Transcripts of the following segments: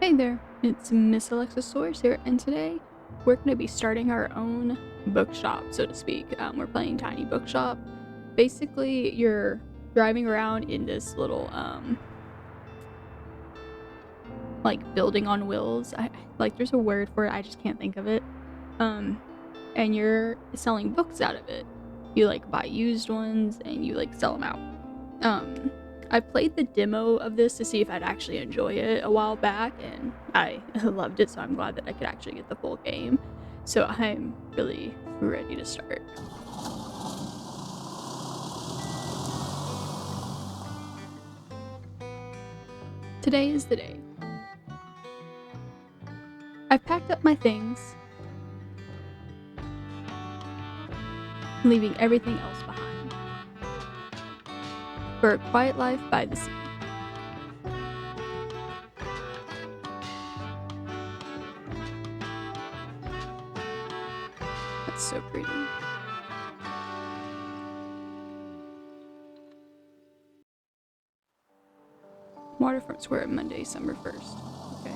Hey there, it's Miss Alexisaurus here, and today we're going to be starting our own bookshop, so to speak. We're playing Tiny Bookshop. Basically, you're driving around in this little, like, building on wheels. There's a word for it, I just can't think of it. And you're selling books out of it. You, buy used ones, and you, sell them out. I played the demo of this to see if I'd actually enjoy it a while back, and I loved it, so I'm glad that I could actually get the full game. So I'm really ready to start. Today is the day. I've packed up my things, leaving everything else behind, for a quiet life by the sea. That's so pretty. Waterfront Square, Monday, December 1st. Okay.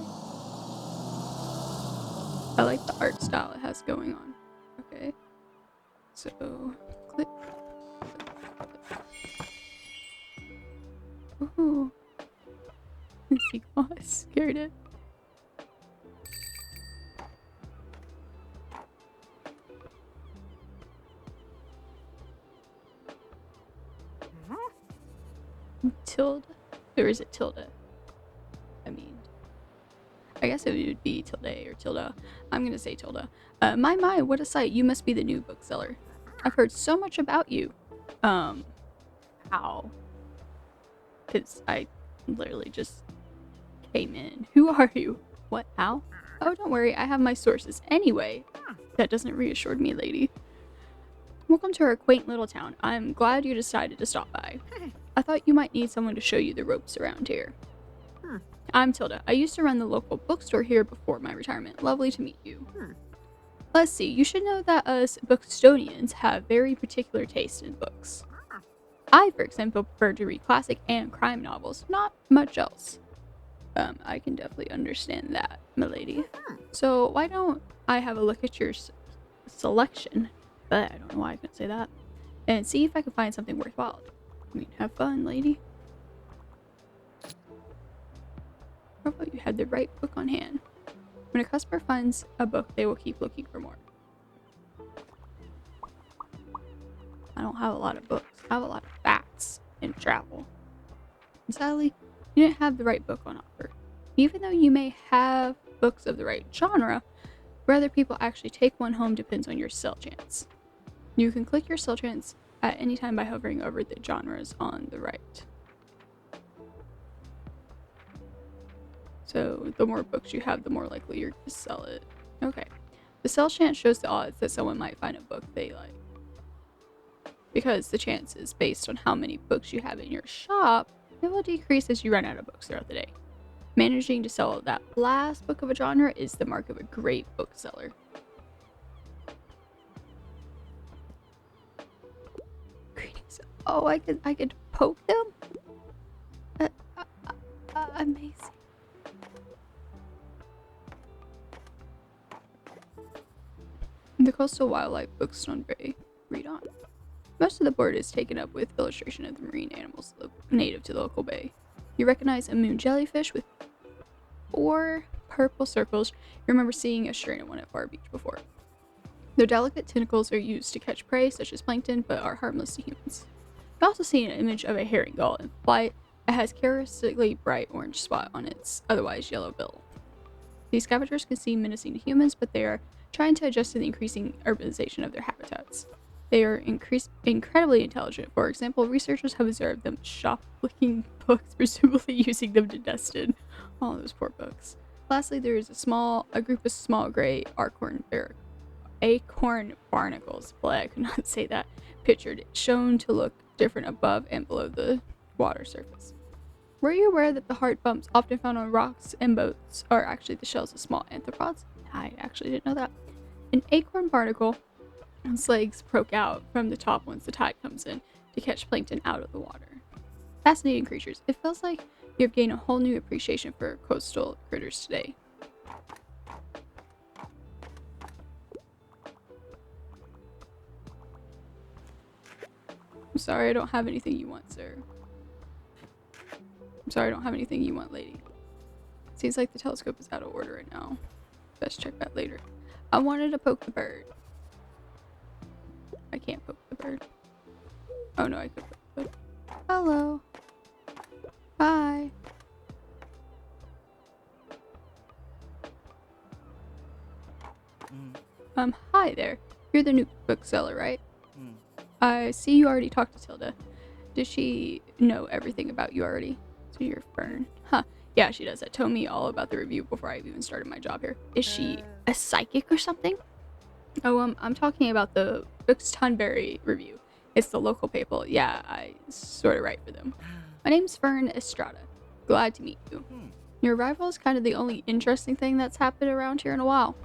I like the art style it has going on. Okay. So, click. Ooh. The sequel, I scared it. Tilde? Or is it Tilda? I guess it would be Tilde or Tilda. I'm gonna say Tilda. My, what a sight. You must be the new bookseller. I've heard so much about you. How? Because I literally just came in. Who are you? What, how? Oh, don't worry, I have my sources. Anyway, that doesn't reassure me, lady. Welcome to our quaint little town. I'm glad you decided to stop by. I thought you might need someone to show you the ropes around here. I'm Tilda. I used to run the local bookstore here before my retirement. Lovely to meet you. Let's see, you should know that us Bookstonians have very particular taste in books. I, for example, prefer to read classic and crime novels, not much else. I can definitely understand that, milady. So why don't I have a look at your selection? But I don't know why I couldn't say that. And see if I can find something worthwhile. Have fun, lady. How about you had the right book on hand? When a customer finds a book, they will keep looking for more. I don't have a lot of books. I have a lot of facts in travel. And sadly, you didn't have the right book on offer. Even though you may have books of the right genre, whether people actually take one home depends on your sell chance. You can click your sell chance at any time by hovering over the genres on the right. So the more books you have, the more likely you're to sell it. Okay. The sell chance shows the odds that someone might find a book they like. Because the chance is based on how many books you have in your shop, it will decrease as you run out of books throughout the day. Managing to sell that last book of a genre is the mark of a great bookseller. Greetings. Oh, I could poke them? Amazing. The Coastal Wildlife Bookstone Bay. Read on. Most of the board is taken up with illustration of the marine animals native to the local bay. You recognize a moon jellyfish with 4 purple circles. You remember seeing a stranded one at Far Beach before. Their delicate tentacles are used to catch prey, such as plankton, but are harmless to humans. You also see an image of a herring gull in flight. It has characteristically bright orange spot on its otherwise yellow bill. These scavengers can seem menacing to humans, but they are trying to adjust to the increasing urbanization of their habitats. They are incredibly intelligent. For example, researchers have observed them shoplifting books, presumably using them to dust in all those poor books. Lastly, there is a group of small gray acorn barnacles, but I could not say that, pictured, shown to look different above and below the water surface. Were you aware that the hard bumps often found on rocks and boats are actually the shells of small arthropods? I actually didn't know that. An acorn barnacle, its legs poke out from the top once the tide comes in to catch plankton out of the water. Fascinating creatures. It feels like You have gained a whole new appreciation for coastal critters today. I'm sorry I don't have anything you want, sir. I'm sorry I don't have anything you want, lady. Seems like the telescope is out of order right now. Best check that later. I wanted to poke the bird. I can't poke the bird. Oh no, I could poke the bird. Hello. Bye. Hi there. You're the new bookseller, right? I see you already talked to Tilda. Does she know everything about you already? So you're Fern. Huh. Yeah, she does. That told me all about the review before I even started my job here. Is she a psychic or something? Oh, I'm talking about the Bookshop review. It's the local paper. Yeah, I sort of write for them. My name's Fern Estrada. Glad to meet you. Your arrival is kind of the only interesting thing that's happened around here in a while.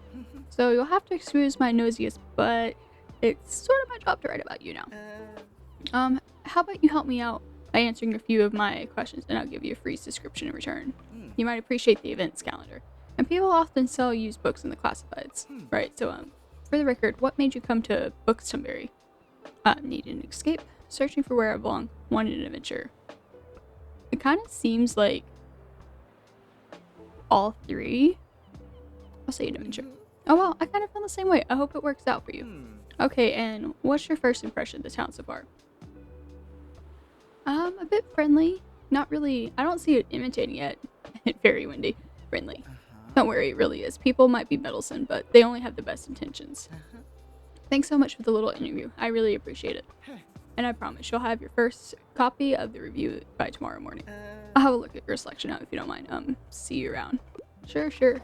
So you'll have to excuse my nosiness, but it's sort of my job to write about you now. How about you help me out by answering a few of my questions, and I'll give you a free subscription in return. You might appreciate the events calendar. And people often sell used books in the classifieds. Right, so for the record, what made you come to Bookshop? Needed an escape, searching for where I belong, wanted an adventure. It kind of seems like all three. I'll say an adventure. Oh well, I kind of feel the same way. I hope it works out for you. Okay, and what's your first impression of the town so far? A bit friendly. Not really. I don't see it imitating yet. Very windy. Friendly. Don't worry, it really is. People might be meddlesome, but they only have the best intentions. Thanks so much for the little interview. I really appreciate it. And I promise you'll have your first copy of the review by tomorrow morning. I'll have a look at your selection now if you don't mind. See you around. Sure.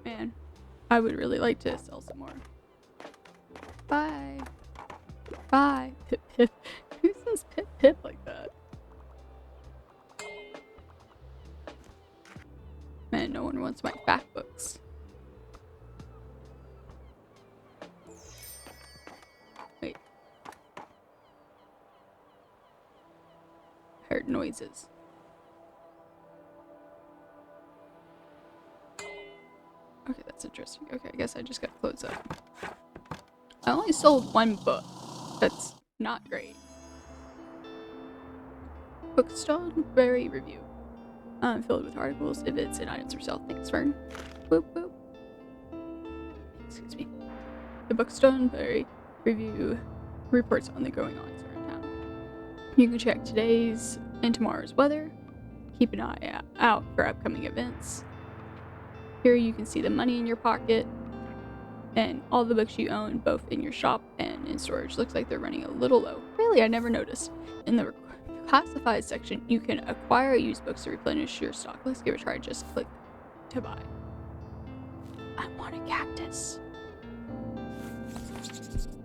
Man, I would really like to sell some more. Bye. Pip pip. Who says pip pip like that? Man, no one wants my fact books. Wait. Heard noises. Okay, that's interesting. Okay, I guess I just gotta close up. I only sold one book. That's not great. Bookstore review. Filled with articles, events, and items for sale. Thanks, Fern. Boop boop. Excuse me. The Bookstone review reports on the going ons around town. You can check today's and tomorrow's weather. Keep an eye out for upcoming events. Here you can see the money in your pocket and all the books you own, both in your shop and in storage. Looks like they're running a little low. Really, I never noticed. In the classified section, you can acquire used books to replenish your stock. Let's give it a try. Just click to buy. I want a cactus.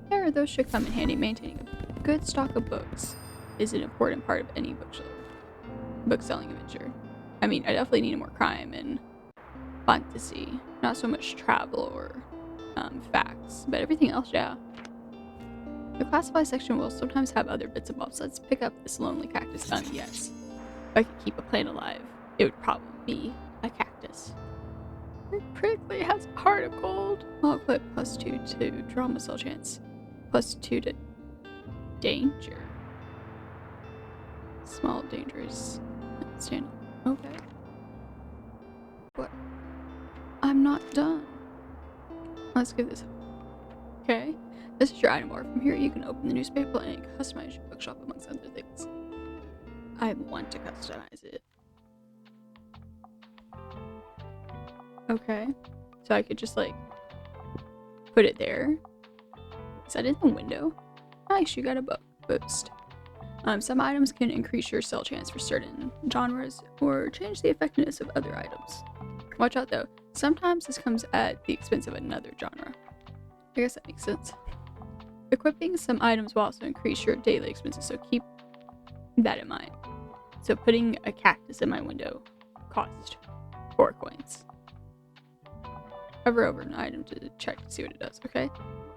There, those should come in handy. Maintaining a good stock of books is an important part of any book-selling adventure. I mean, I definitely need more crime and fantasy, not so much travel or facts, but everything else, yeah. The classified section will sometimes have other bits and bobs. Let's pick up this lonely cactus. Yes. If I could keep a plant alive, it would probably be a cactus. It prickly has a heart of gold. I'll equip +2 to drama cell chance. +2 to danger. Small dangerous. Stand. Okay. What? I'm not done. Let's give this. Okay. This is your item bar. From here, you can open the newspaper and customize your bookshop amongst other things. I want to customize it. Okay. So I could just like put it there. Is that in the window? Nice, you got a book boost. Some items can increase your sell chance for certain genres or change the effectiveness of other items. Watch out though. Sometimes this comes at the expense of another genre. I guess that makes sense. Equipping some items will also increase your daily expenses, so keep that in mind. So putting a cactus in my window cost 4 coins. Hover over an item to check to see what it does, okay?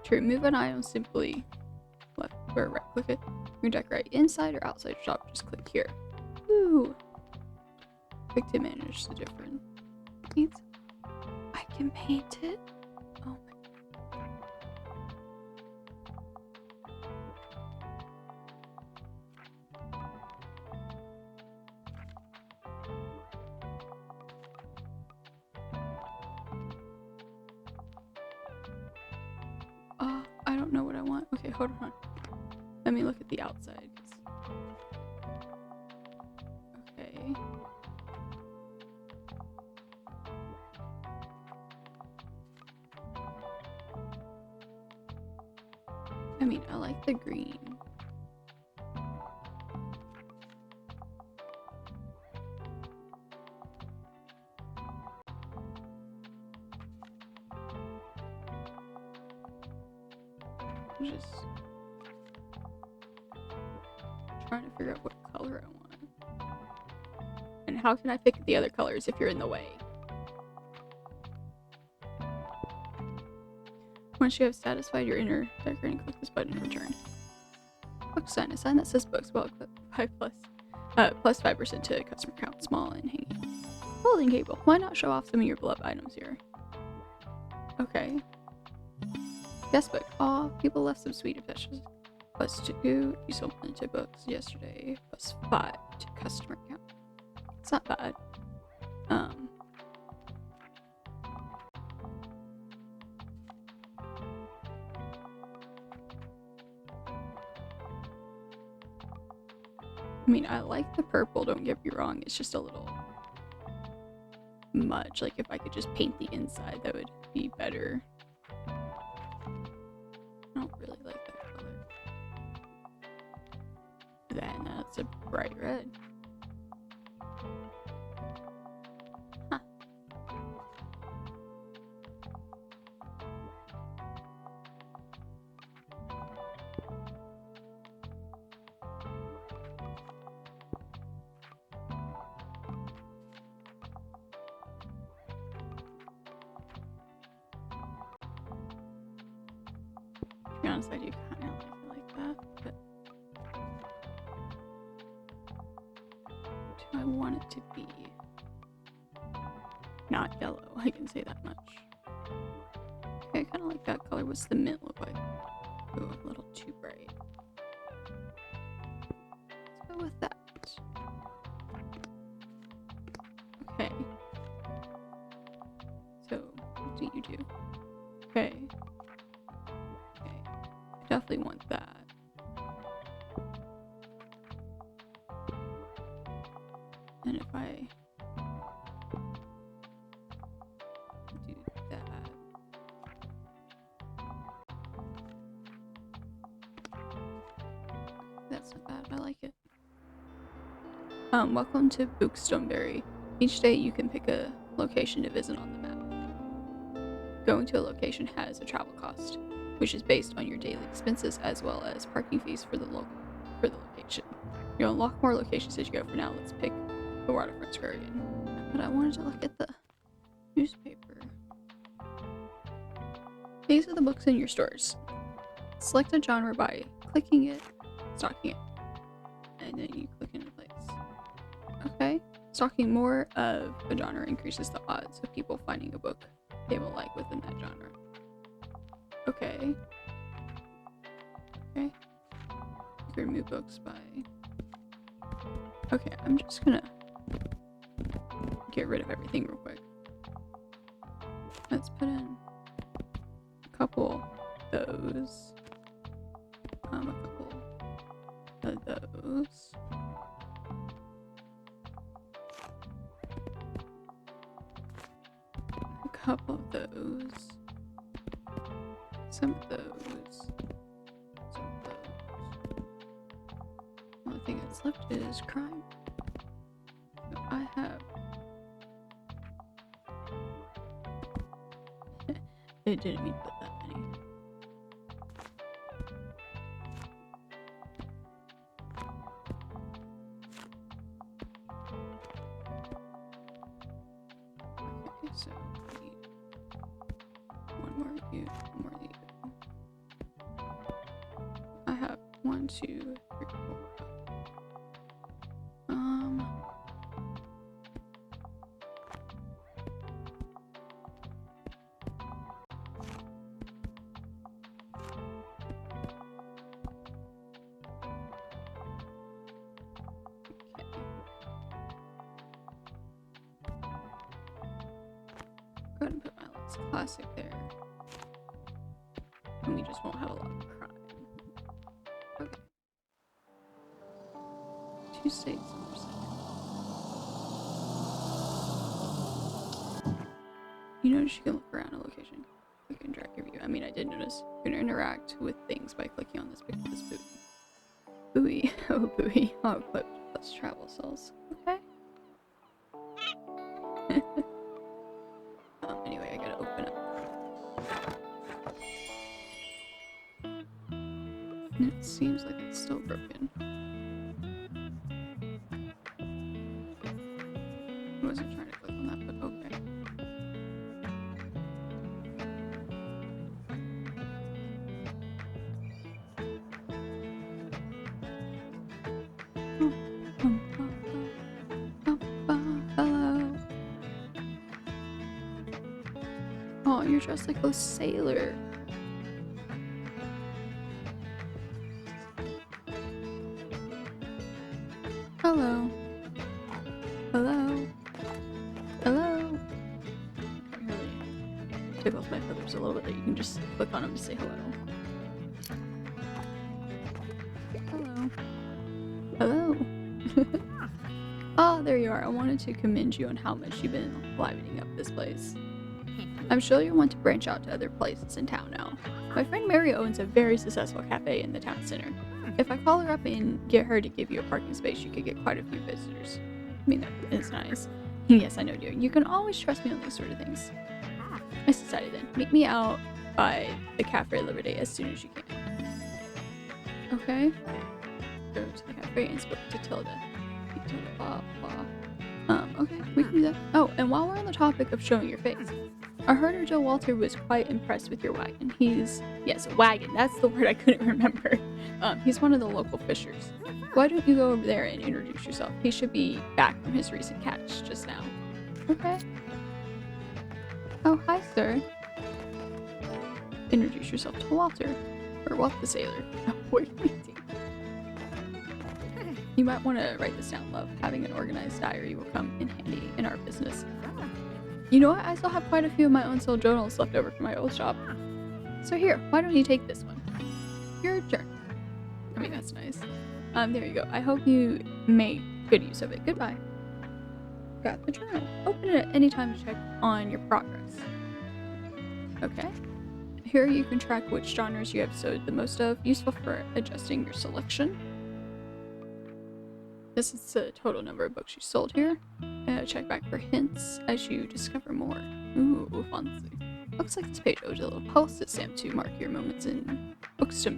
To remove an item, simply left or right click it. You can decorate inside or outside your shop, just click here. Ooh. Click to manage the different needs. I can paint it. Oh my. I don't know what I want. Okay, hold on. Let me look at the outside. Okay. I mean, I like the green. I'm just trying to figure out what color I want. And how can I pick the other colors if you're in the way? Once you have satisfied your inner decorating, click this button to return. Book sign. A sign that says books will click 5% to customer count, small and hanging. Folding table. Why not show off some of your beloved items here? Okay. Guest book. Aw, people left some sweet affections. +2. You sold plenty of books yesterday. +5 to customer count. It's not bad. I mean, I like the purple, don't get me wrong. It's just a little much. Like, if I could just paint the inside, that would be better. I don't really like that color. Then that's a bright red. Huh. To be honest, I do kind of like that, but do I want it to be not yellow? I can say that much. Okay, I kind of like that color. What's the mint look like? Ooh, a little too bright. Let's go with that. Okay. So, what do you do? Okay. Okay. I definitely want that. And if I do that, that's not bad. I like it. Welcome to Bookstoneberry. Each day you can pick a location to visit on the map. Going to a location has a travel cost, which is based on your daily expenses as well as parking fees for the location. You'll unlock more locations as you go. For now, let's pick the waterfront square again. But I wanted to look at the newspaper. These are the books in your stores. Select a genre by clicking it, stocking it, and then you click into place. Okay. Stocking more of a genre increases the odds of people finding a book they will like within that genre. Okay. Okay. You can remove books by... Okay, I'm just gonna get rid of everything real quick. Let's put in a couple of those. A couple of those. A couple of those. Some of those. Some of those. The only thing that's left is crime. So I have... It didn't mean to put that many. Okay, so we need you, more than you. I have 1, 2, 3, 4. Go ahead and put my last classic there. And we just won't have a lot of crime. Okay. 2 states per second. You notice you can look around a location. You can drag your view. I mean, I did notice. You can interact with things by clicking on this picture, this buoy. Buoy. Oh, buoy. Oh, equipped plus travel cells. Okay. Anyway, I gotta open up. And it seems like it's still broken. I wasn't trying to click on that, but okay. Hello. Oh, you're dressed like a sailor. Hello. Hello. Hello. It really tickles my feathers a little bit that you can just click on them to say hello. Hello. Hello. Ah, there you are. I wanted to commend you on how much you've been livening up this place. I'm sure you'll want to branch out to other places in town now. My friend Mary owns a very successful cafe in the town center. If I call her up and get her to give you a parking space, you could get quite a few visitors. I mean, that is nice. Yes, I know, dear. You can always trust me on these sort of things. I decided then. Meet me out by the Cafe Liberté as soon as you can. Okay. Go to the cafe and spoke to Tilda. Blah, blah. Okay, we can do that. Oh, and while we're on the topic of showing your face, our herder Joe Walter was quite impressed with your wagon. Yes, wagon, that's the word I couldn't remember. He's one of the local fishers. Why don't you go over there and introduce yourself? He should be back from his recent catch just now. Okay. Oh, hi, sir. Introduce yourself to Walter. Or Walt the sailor. Oh, wait. You might want to write this down, love. Having an organized diary will come in handy in our business. You know what? I still have quite a few of my own soul journals left over from my old shop. So here, why don't you take this one? Your turn. I mean, that's nice. There you go. I hope you make good use of it. Goodbye. Got the journal. Open it at any time to check on your progress. Okay. Here you can track which genres you have sewed the most of, useful for adjusting your selection. This is the total number of books you sold here. Check back for hints as you discover more. Ooh, fancy. Looks like this page owes a little post-it stamp to mark your moments in Bookshop.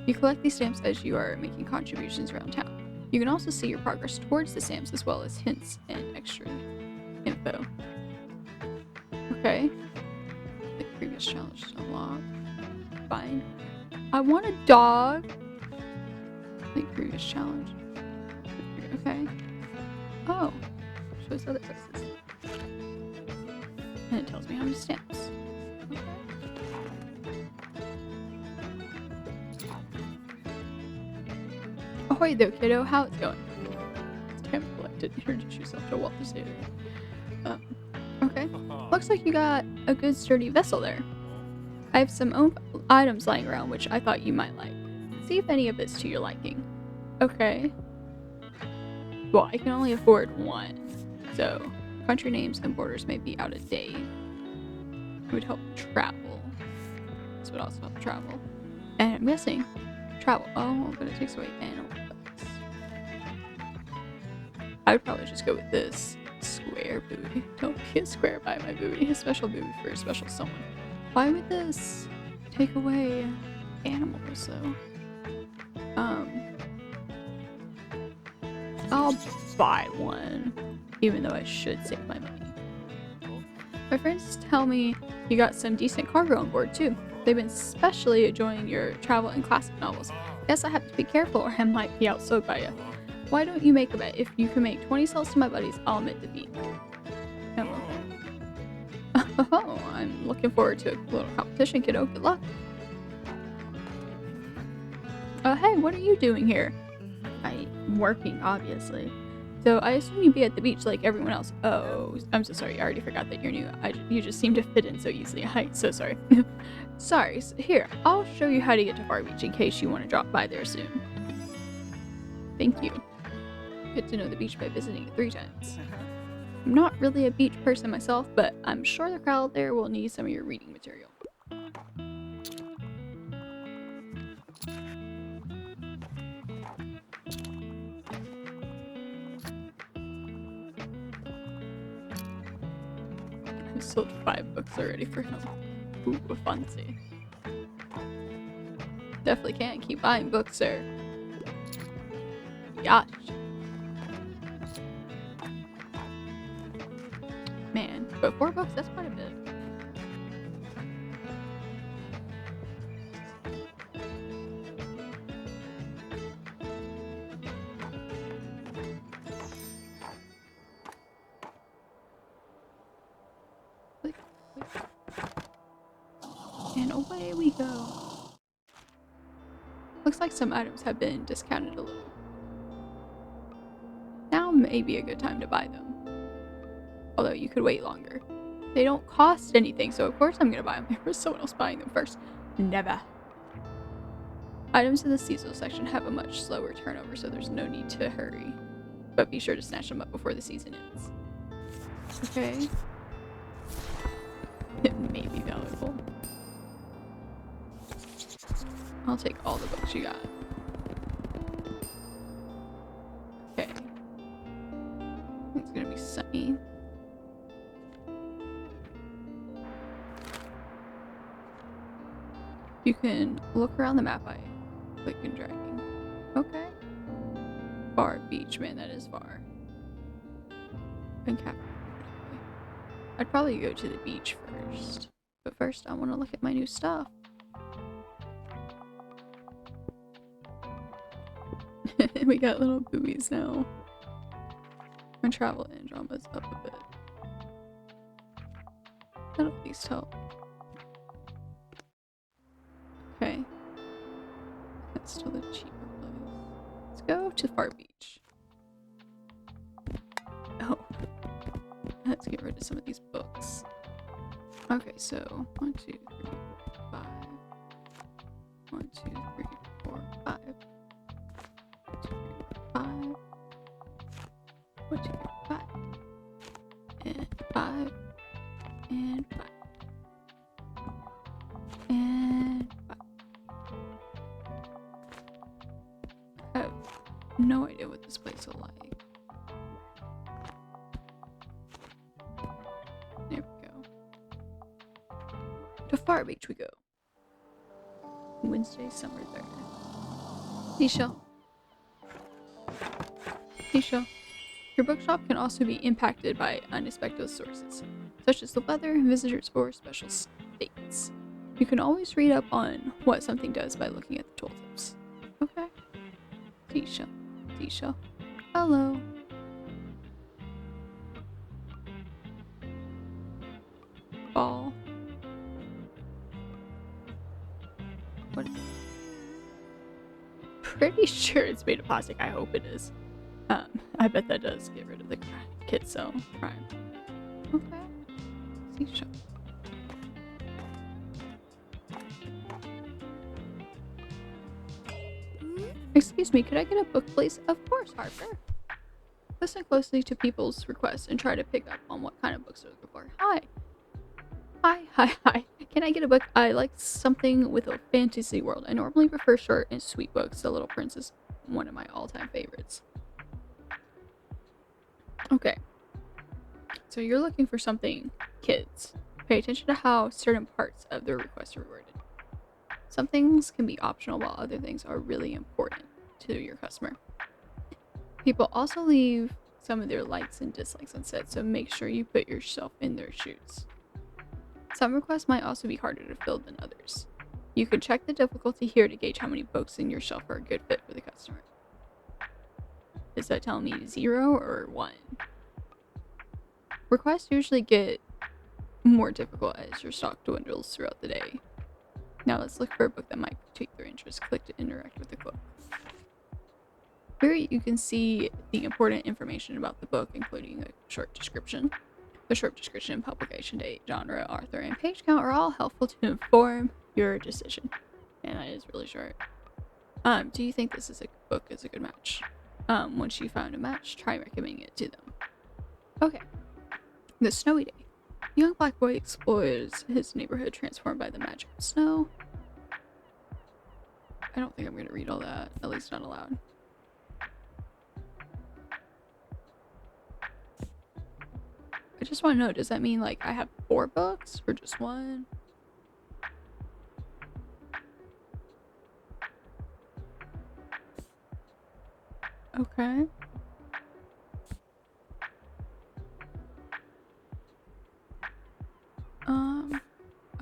You collect these stamps as you are making contributions around town. You can also see your progress towards the stamps as well as hints and extra info. Okay. The previous challenge is unlocked. Fine. I want a dog. The previous challenge. Okay. Oh. Shows other places. And it tells me how many stamps. Okay. Ahoy there, kiddo. How it's going? Stamp collected. Introduce yourself to Walt the sailor. Okay. Looks like you got a good sturdy vessel there. I have some items lying around which I thought you might like. See if any of it's to your liking. Okay. Well, I can only afford one, so country names and borders may be out of date. It would help travel. This would also help travel. And I'm guessing travel. Oh, but it takes away animal effects. I would probably just go with this square buoy. Don't get square by my buoy. A special buoy for a special someone. Why would this take away animals, though? I'll buy one, even though I should save my money. My friends tell me you got some decent cargo on board too. They've been especially enjoying your travel and classic novels. Guess I have to be careful or I might be outsold by you. Why don't you make a bet? If you can make 20 sales to my buddies, I'll admit defeat. Oh, I'm looking forward to a little competition, kiddo. Good luck. Hey, what are you doing here? I'm working, obviously. So I assume you'd be at the beach like everyone else. Oh, I'm so sorry. I already forgot that you're new. You just seem to fit in so easily. I'm so sorry. Sorry. Here, I'll show you how to get to Far Beach in case you want to drop by there soon. Thank you. Get to know the beach by visiting it 3 times. I'm not really a beach person myself, but I'm sure the crowd there will need some of your reading material. I've sold 5 books already for him. Ooh, fancy. Definitely can't keep buying books, sir. Gosh. Man, but 4 books, that's quite a bit. Click, click. And away we go. Looks like some items have been discounted a little. Now may be a good time to buy them. Although you could wait longer. They don't cost anything, so of course I'm gonna buy them. There was someone else buying them first. Never. Items in the seasonal section have a much slower turnover, so there's no need to hurry. But be sure to snatch them up before the season ends. Okay. It may be valuable. I'll take all the books you got. Okay. It's gonna be sunny. You can look around the map by clicking and dragging. Okay. Far Beach, man, that is far. I'd probably go to the beach first. But first, I want to look at my new stuff. We got little boobies now. My travel and drama's up a bit. That'll at least help. Okay. That's still a cheaper place. Let's go to Far Beach. Oh. Let's get rid of some of these books. Okay, so 1, 2, 3, 5. 1, 2, 3, 4, 5. 1, 2, 3, 5. 1, 2, 3, 5. And 5. And 5. And 5. I have no idea what this place will like. There we go. To Far Beach we go. Wednesday, summer 3rd. Seashell. Seashell. Your bookshop can also be impacted by unexpected sources, such as the weather, visitors, or special states. You can always read up on what something does by looking at the tooltips. Okay. Seashell. Seashell. Hello. Ball. What? Pretty sure it's made of plastic. I hope it is. I bet that does get rid of the kit cell crime. Okay. Seashell. Excuse me, could I get a book, please? Of course, Harper. Listen closely to people's requests and try to pick up on what kind of books they're looking for. Hi. Hi. Can I get a book? I like something with a fantasy world. I normally prefer short and sweet books. The Little Prince is one of my all-time favorites. Okay. So you're looking for something kids. Pay attention to how certain parts of the request are worded. Some things can be optional while other things are really important to your customer. People also leave some of their likes and dislikes unsaid, so make sure you put yourself in their shoes. Some requests might also be harder to fill than others. You can check the difficulty here to gauge how many books in your shelf are a good fit for the customer. Is that telling me 0 or 1? Requests usually get more difficult as your stock dwindles throughout the day. Now let's look for a book that might take their interest. Click to interact with the book. Here you can see the important information about the book, including a short description. The short description, publication date, genre, author, and page count are all helpful to inform your decision. And that is really short. Do you think this is a book is a good match? Once you found a match, try recommending it to them. Okay. The Snowy Day. A young black boy explores his neighborhood transformed by the magic of snow. I don't think I'm going to read all that, at least not aloud. I just want to know, does that mean like I have 4 books or just 1? Okay.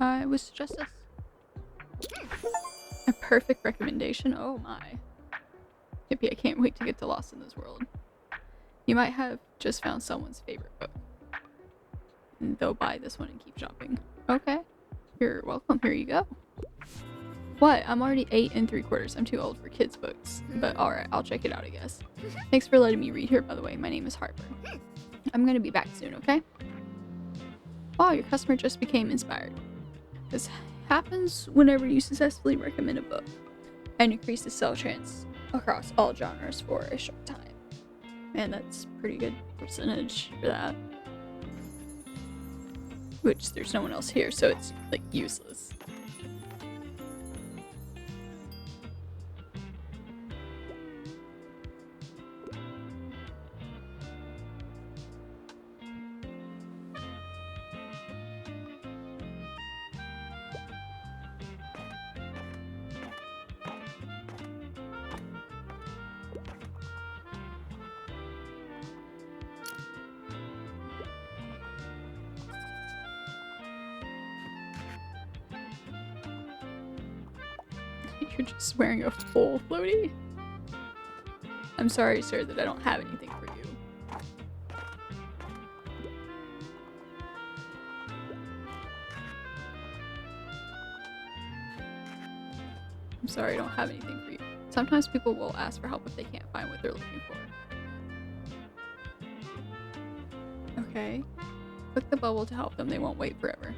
I would suggest this. A perfect recommendation? Oh my. Yippee, I can't wait to get to Lost in this World. You might have just found someone's favorite book. They'll buy this one and keep shopping. Okay. You're welcome. Here you go. What? I'm already 8 3/4. I'm too old for kids' books. But alright, I'll check it out, I guess. Thanks for letting me read here, by the way. My name is Harper. I'm gonna be back soon, okay? Wow, your customer just became inspired. This happens whenever you successfully recommend a book and increase the sell chance across all genres for a short time. And that's pretty good percentage for that. Which there's no one else here, so it's like useless. You're just wearing a full floaty? I'm sorry, sir, that I don't have anything for you. I'm sorry, I don't have anything for you. Sometimes people will ask for help if they can't find what they're looking for. Okay. Click the bubble to help them. They won't wait forever.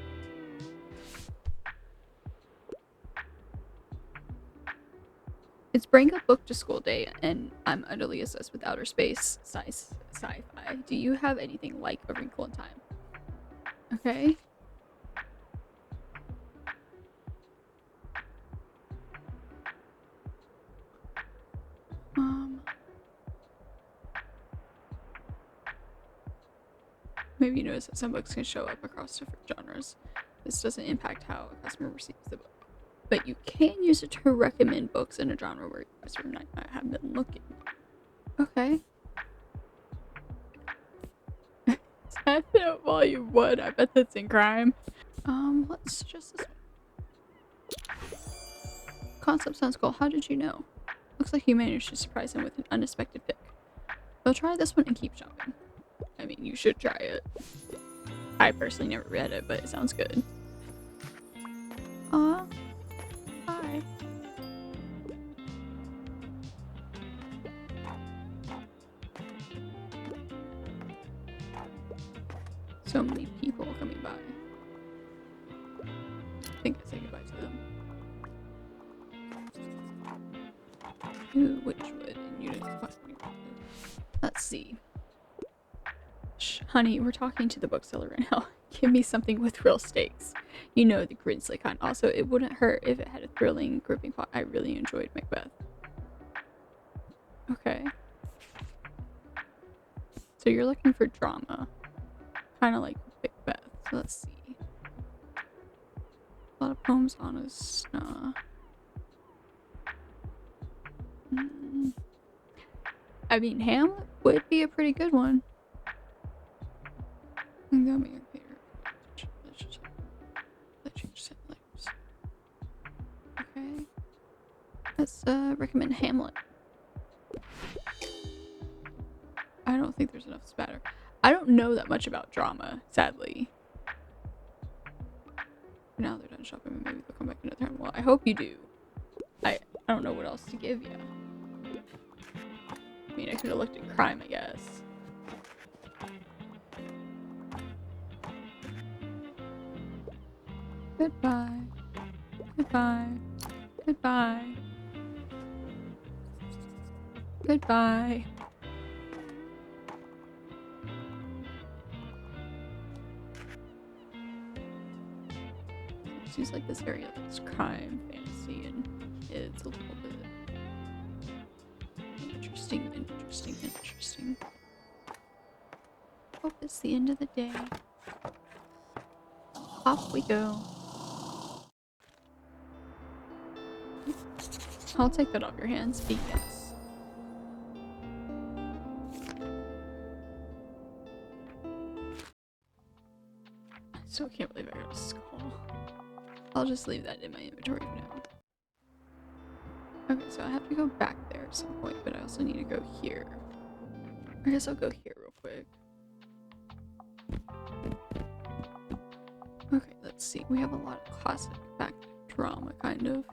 It's bring a book to school day, and I'm utterly obsessed with outer space sci-fi. Do you have anything like A Wrinkle in Time? Okay. Maybe you notice that some books can show up across different genres. This doesn't impact how a customer receives the book. But you can use it to recommend books in a genre where a customer might not have been looking. Okay. Is that the volume 1? I bet that's in crime. Let's suggest this one. Concept sounds cool. How did you know? Looks like you managed to surprise him with an unexpected pick. They'll try this one and keep shopping. I mean, you should try it. I personally never read it, but it sounds good. Hi. So many people coming by. I think I say goodbye to them. Ooh, which would? And you didn't find me. Let's see. Shh, honey, we're talking to the bookseller right now. Give me something with real stakes. You know, the grisly kind. Also, it wouldn't hurt if it had a thrilling, gripping plot. I really enjoyed Macbeth. Okay. So you're looking for drama. Kind of like Macbeth. So let's see. A lot of poems on a snow. I mean, Hamlet would be a pretty good one. Recommend Hamlet. I don't think there's enough spatter. I don't know that much about drama, sadly. Now they're done shopping, maybe they'll come back another time. Well, I hope you do. I don't know what else to give you. I mean, I could have looked at crime, I guess. Goodbye. Goodbye. Goodbye. Goodbye. Seems like this area looks crime, fantasy, and it's a little bit interesting. Hope it's the end of the day. Off we go. I'll take that off your hands, yes. I still can't believe I got a skull. I'll just leave that in my inventory for now. Okay, so I have to go back there at some point, but I also need to go here. I guess I'll go here real quick. Okay, let's see. We have a lot of classic back drama, kind of.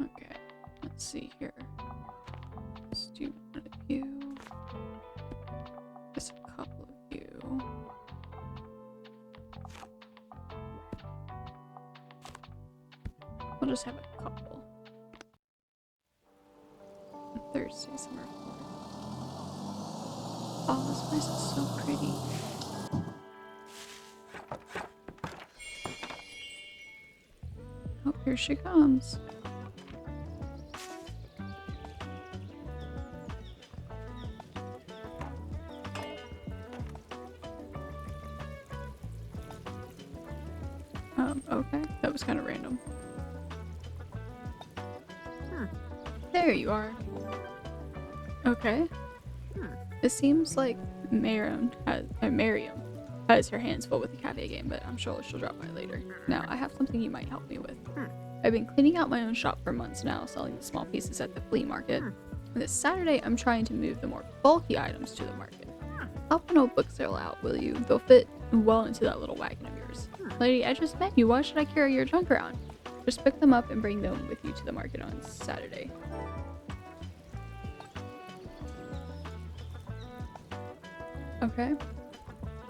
Okay, let's see here. Let's do one of you. Just a couple of you. We'll just have a couple. Thursday, summer 4th. Oh, this place is so pretty. Oh, here she comes. Okay. That was kind of random. There you are. Okay. It seems like Miriam has her hands full with the cafe game, but I'm sure she'll drop by later. Now, I have something you might help me with. I've been cleaning out my own shop for months now, selling the small pieces at the flea market. This Saturday, I'm trying to move the more bulky items to the market. Help an old book sale out, will you? They'll fit well into that little wagon of yours. Lady, I just met you. Why should I carry your junk around? Just pick them up and bring them with you to the market on Saturday. Okay.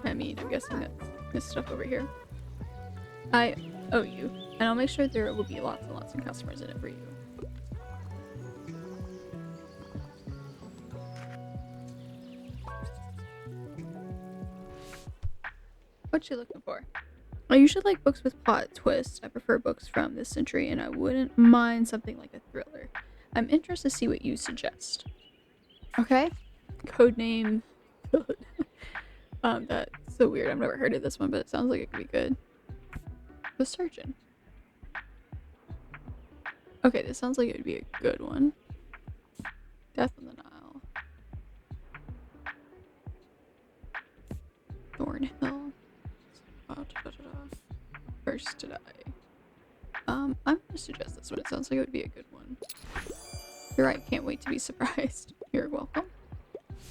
I mean, I'm guessing that's this stuff over here. I owe you, and I'll make sure there will be lots and lots of customers in it for you. What you looking for? I usually like books with plot twists. I prefer books from this century, and I wouldn't mind something like a thriller. I'm interested to see what you suggest. Okay. Codename. That's so weird. I've never heard of this one, but it sounds like it could be good. The Surgeon. Okay, this sounds like it would be a good one. Death on the Nile. Thornhill. First to Die. I'm gonna suggest this one. It sounds like it would be a good one. You're right, can't wait to be surprised. You're welcome.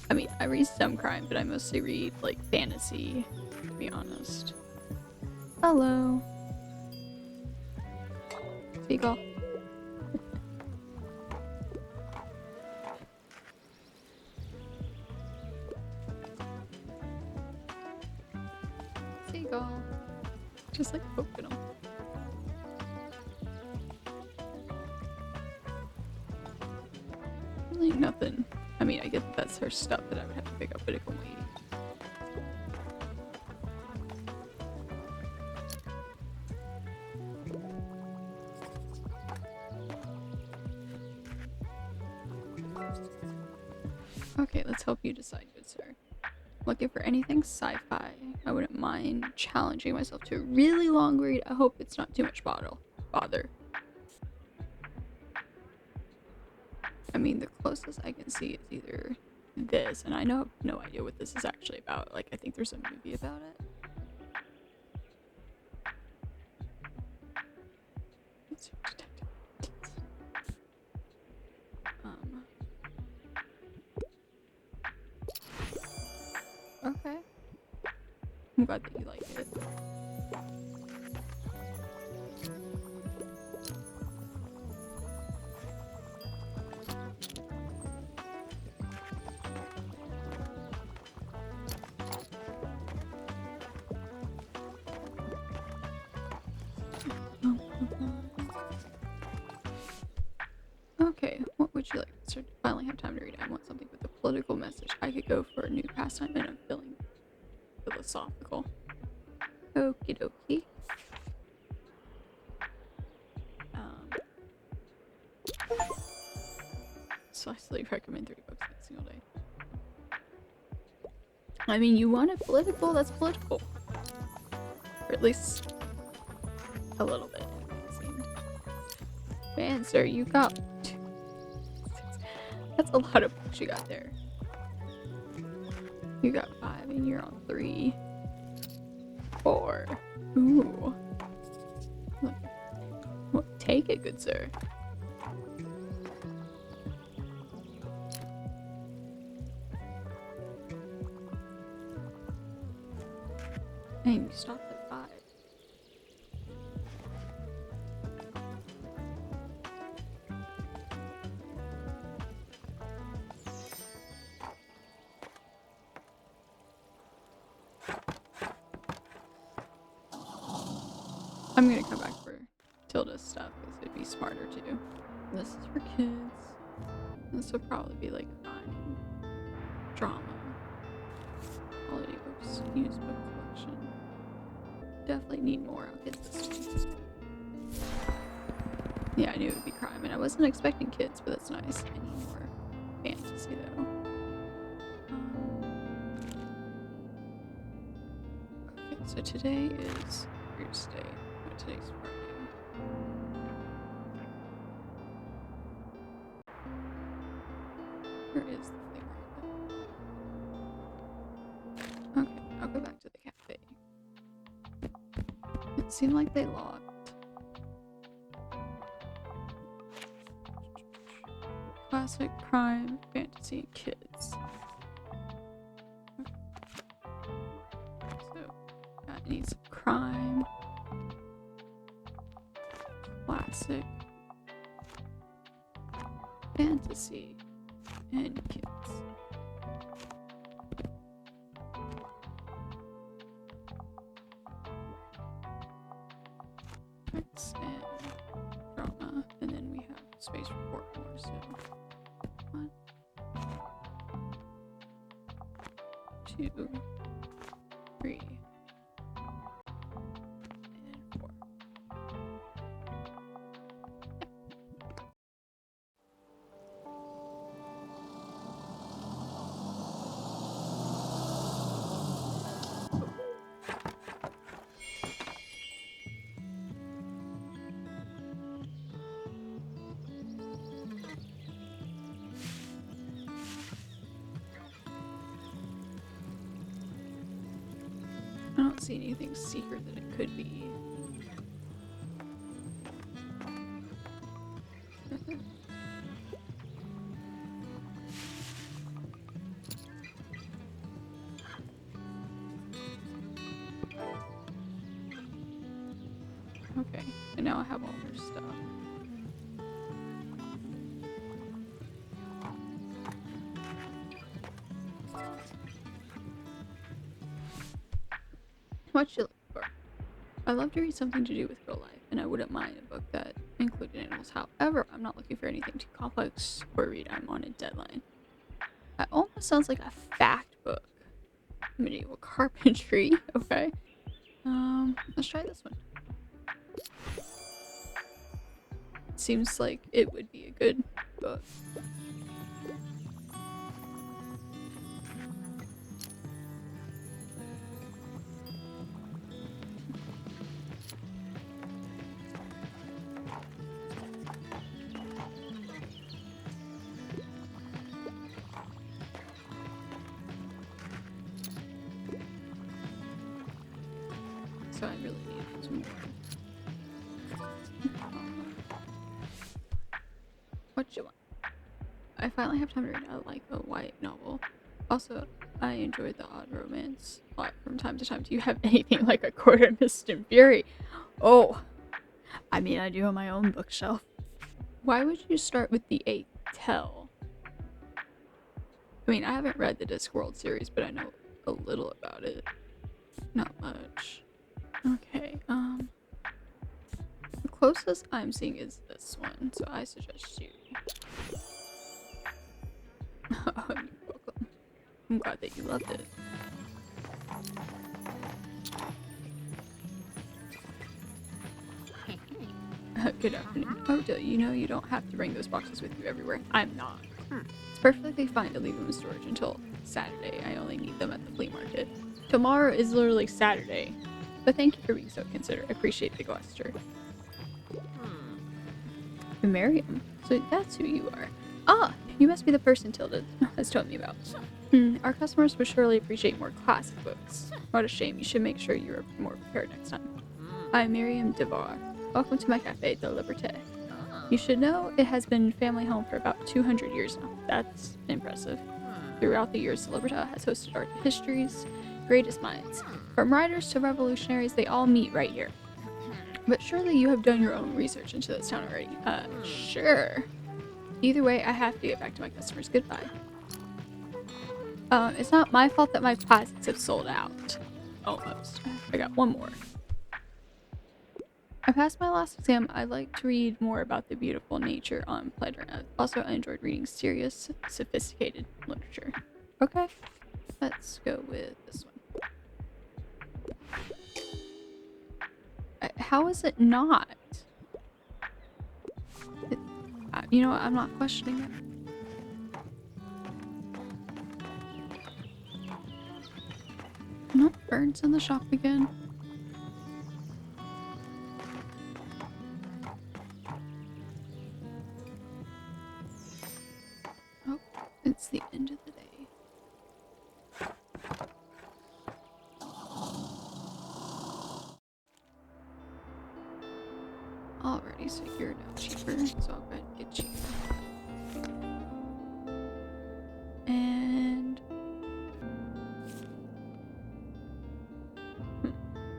I mean, I read some crime, but I mostly read, like, fantasy, to be honest. Hello. Seagull. Seagull. Just, like, poking them. Really nothing. I mean, I get that that's her stuff that I would have to pick up, but it can wait. Okay, let's help you decide, good sir. Looking for anything sci-fi. I wouldn't mind challenging myself to a really long read. I hope it's not too much bother. I mean, the closest I can see is either this, and I know no idea what this is actually about. Like, I think there's a movie about it. Let's see, detective. Okay. I'm glad that you like it. Okay, what would you like? Sir, finally have time to read. I want something with a political message. I could go for a new pastime and I'm feeling philosophical. Okie dokie. So I still recommend 3 books every single day. I mean, you want it political, that's political. Or at least a little bit, it seemed. Man, sir, you got... That's a lot of books you got there. You got 5 and you're on 3. 4. Ooh. Look. Well, take it, good sir. And you stopped at 5. I'm gonna come back for Tilda's stuff because it'd be smarter too. This is for kids. This will probably be like crime, drama, holiday books, used book collection. Definitely need more. I'll get this one. Yeah, I knew it would be crime, and I wasn't expecting kids, but that's nice. I need more fantasy though. Okay, so today is Thursday. No, today's Friday. Where is the thing right now? Okay, I'll go back to the cafe. It seemed like they locked. Classic, crime, fantasy, and kids. So, that needs crime. Classic. Fantasy. And kids. X and drama. And then we have space for 4 more, so 1, 2, 3, and 4. I don't see anything secret that it could be. Okay, and now I have all their stuff. What you look for? I love to read something to do with real life, and I wouldn't mind a book that included animals. However, I'm not looking for anything too complex or read. I'm on a deadline. That almost sounds like a fact book. Medieval carpentry. Okay. Let's try this one. Seems like it would be a good book. so I really need some more. What do you want? I finally have time to read a YA novel. Also, I enjoyed the odd romance plot from time to time. Do you have anything like A Court of Mist and Fury? Oh, I mean, I do on my own bookshelf. Why would you start with the 8th Tell? I mean, I haven't read the Discworld series, but I know a little about it. Not much. Okay, the closest I'm seeing is this one, so I suggest you. Oh, you're welcome. I'm glad that you loved it. Good afternoon. Oh, you know you don't have to bring those boxes with you everywhere. I'm not. It's perfectly fine to leave them in storage until Saturday. I only need them at the flea market. Tomorrow is literally Saturday. But thank you for being so considerate. I appreciate the gesture. Miriam, so that's who you are. Ah, you must be the person Tilda has told me about. Our customers would surely appreciate more classic books. What a shame. You should make sure you're more prepared next time. I'm Miriam Devar. Welcome to my cafe, De Liberté. You should know it has been family home for about 200 years now. That's impressive. Throughout the years, De Liberté has hosted art histories, greatest minds. From writers to revolutionaries, they all meet right here. But surely you have done your own research into this town already. Sure. Either way, I have to get back to my customers. Goodbye. It's not my fault that my classics have sold out. Almost. I got one more. I passed my last exam. I'd like to read more about the beautiful nature on Pledra. Also, I enjoyed reading serious, sophisticated literature. Okay. Let's go with this one. How is it not? You know what? I'm not questioning it. Nope, birds in the shop again. Oh, it's the end of the day. Alrighty, so you're now cheaper, so I'll go ahead and get you. And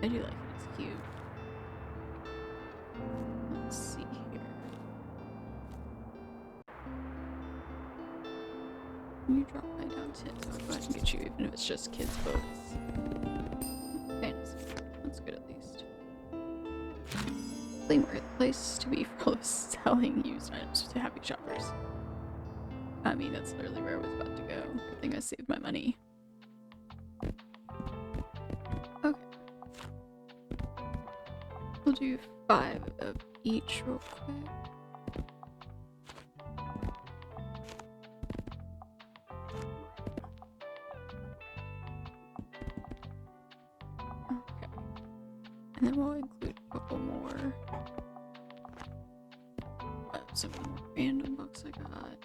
I do like it, it's cute. Let's see here. You drop my down 10, so I'll go ahead and get you, even if it's just kids' books. Fantasy. That's good at least. Flea market, place to be for all of selling used items to happy shoppers. I mean, that's literally where I was about to go. Good thing I saved my money. Okay. We'll do 5 of each real quick. Okay. And then we'll include a couple more. Some more random books I got.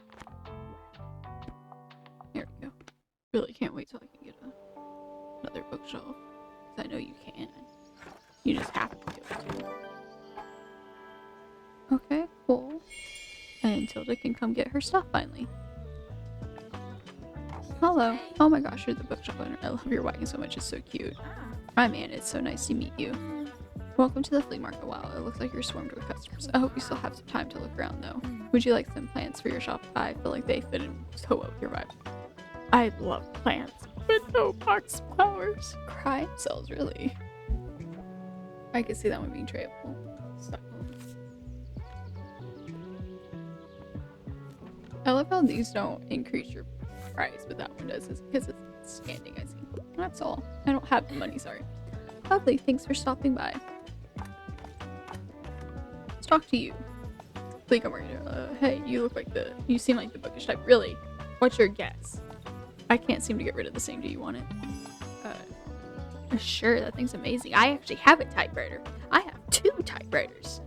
Here we go. Really can't wait till I can get another bookshelf. Because I know you can. You just have to be able to. Okay, cool. And Tilda can come get her stuff finally. Hello. Oh my gosh, you're the bookshop owner. I love your wagon so much. It's so cute. Hi man, it's so nice to meet you. Welcome to the flea market. Wow, it looks like you're swarmed with customers. I hope you still have some time to look around though. Would you like some plants for your shop? I feel like they fit in so well with your vibe. I love plants, but no box flowers. Crime cells, really. I could see that one being tradable. I love how these don't increase your price, but that one does, because it's standing, I see. That's all. I don't have the money, sorry. Lovely, thanks for stopping by. Let's talk to you. Please come over. Hey, you seem like the bookish type. Really? What's your guess? I can't seem to get rid of the same. Do you want it? Sure, that thing's amazing. I actually have a typewriter. I have 2 typewriters.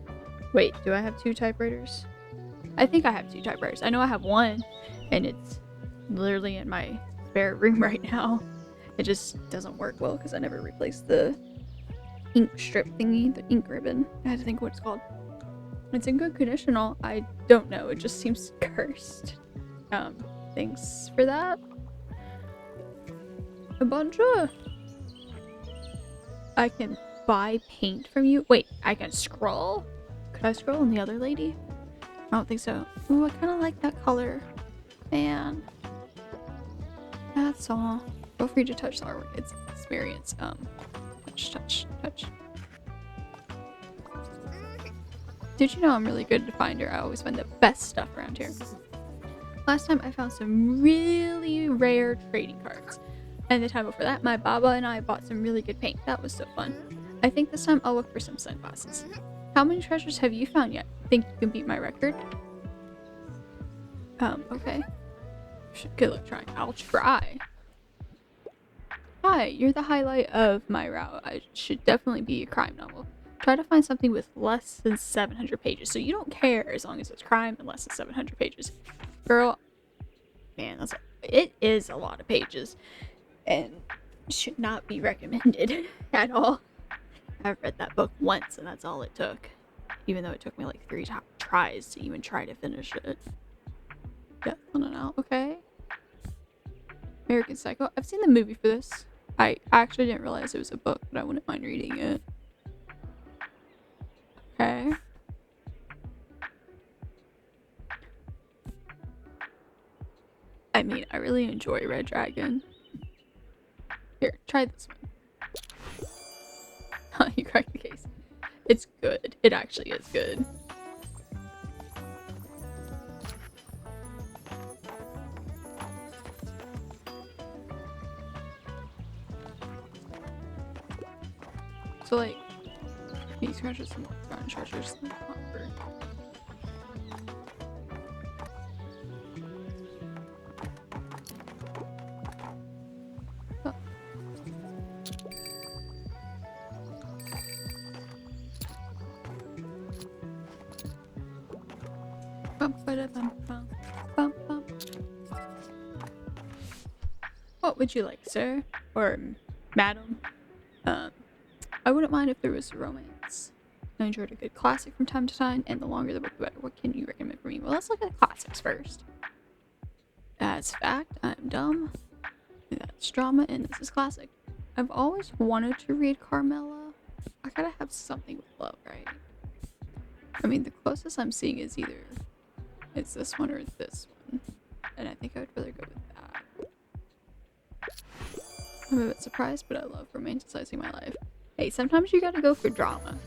Wait, do I have 2 typewriters? I think I have 2 typewriters. I know I have one, and it's literally in my spare room right now. It just doesn't work well because I never replaced the ink strip thingy, the ink ribbon. I had to think what it's called. It's in good condition. I don't know. It just seems cursed. Thanks for that. A bunch of... I can buy paint from you. Wait, I can scroll? Could I scroll on the other lady? I don't think so. Ooh, I kind of like that color. Man. That's all. Feel free to touch the artwork. It's experience. Touch. Did you know I'm really good at Finder? I always find the best stuff around here. Last time I found some really rare trading cards. And the time before that, my Baba and I bought some really good paint. That was so fun. I think this time I'll look for some sunglasses. How many treasures have you found yet? Think you can beat my record? Okay. Good luck trying. I'll try. Hi, you're the highlight of my route. I should definitely be a crime novel. Try to find something with less than 700 pages. So you don't care as long as it's crime and less than 700 pages. Girl, man, it is a lot of pages. And should not be recommended at all. I've read that book once and that's all it took. Even though it took me like 3 tries to even try to finish it. Yeah, no. Okay. American Psycho. I've seen the movie for this. I actually didn't realize it was a book, but I wouldn't mind reading it. Okay. I mean, I really enjoy Red Dragon. Here, try this one. You cracked the case. It's good. It actually is good. So like, these treasures and brown treasures and copper. Oh. What would you like, sir? Or madam? I wouldn't mind if there was romance. I enjoyed a good classic from time to time, and the longer the book, the better. What can you recommend for me? Well, let's look at the classics first. That's fact. I'm dumb. That's drama, and this is classic. I've always wanted to read Carmela. I gotta have something with love, right? I mean, the closest I'm seeing is either it's this one or this one, and I think I would rather go with that. I'm a bit surprised, but I love romanticizing my life. Hey, sometimes you gotta go for drama.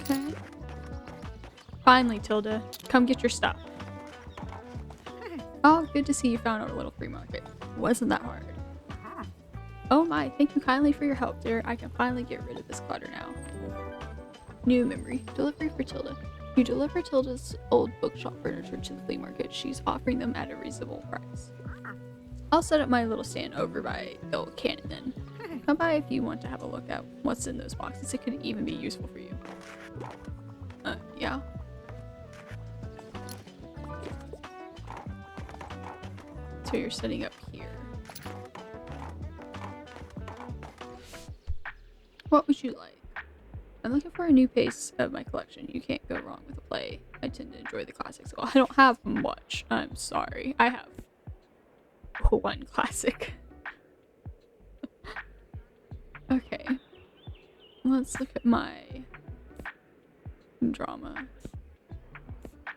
Okay. Finally, Tilda. Come get your stuff. Oh, good to see you found our little free market. Wasn't that hard? Oh my, thank you kindly for your help, dear. I can finally get rid of this clutter now. New memory. Delivery for Tilda. You deliver Tilda's old bookshop furniture to the flea market. She's offering them at a reasonable price. I'll set up my little stand over by the old cannon then. Come by if you want to have a look at what's in those boxes. It could even be useful for you. Yeah. So you're sitting up here. What would you like? I'm looking for a new piece of my collection. You can't go wrong with a play. I tend to enjoy the classics. Well, I don't have much. I'm sorry. I have one classic. Okay. Let's look at my drama. I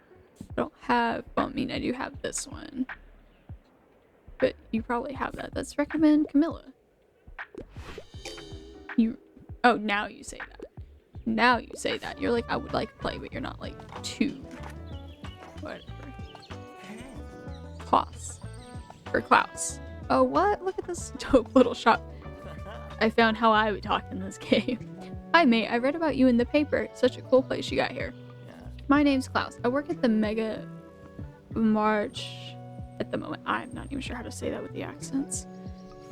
don't have, well, I mean, I do have this one. But you probably have that. Let's recommend Camilla. Oh, now you say that. Now you say that. You're like, I would like to play, but you're not like too. Whatever. Klaus. Or Klaus. Oh, what? Look at this dope little shop. I found how I would talk in this game. Hi, mate. I read about you in the paper. Such a cool place you got here. My name's Klaus. I work at the Mega March at the moment. I'm not even sure how to say that with the accents.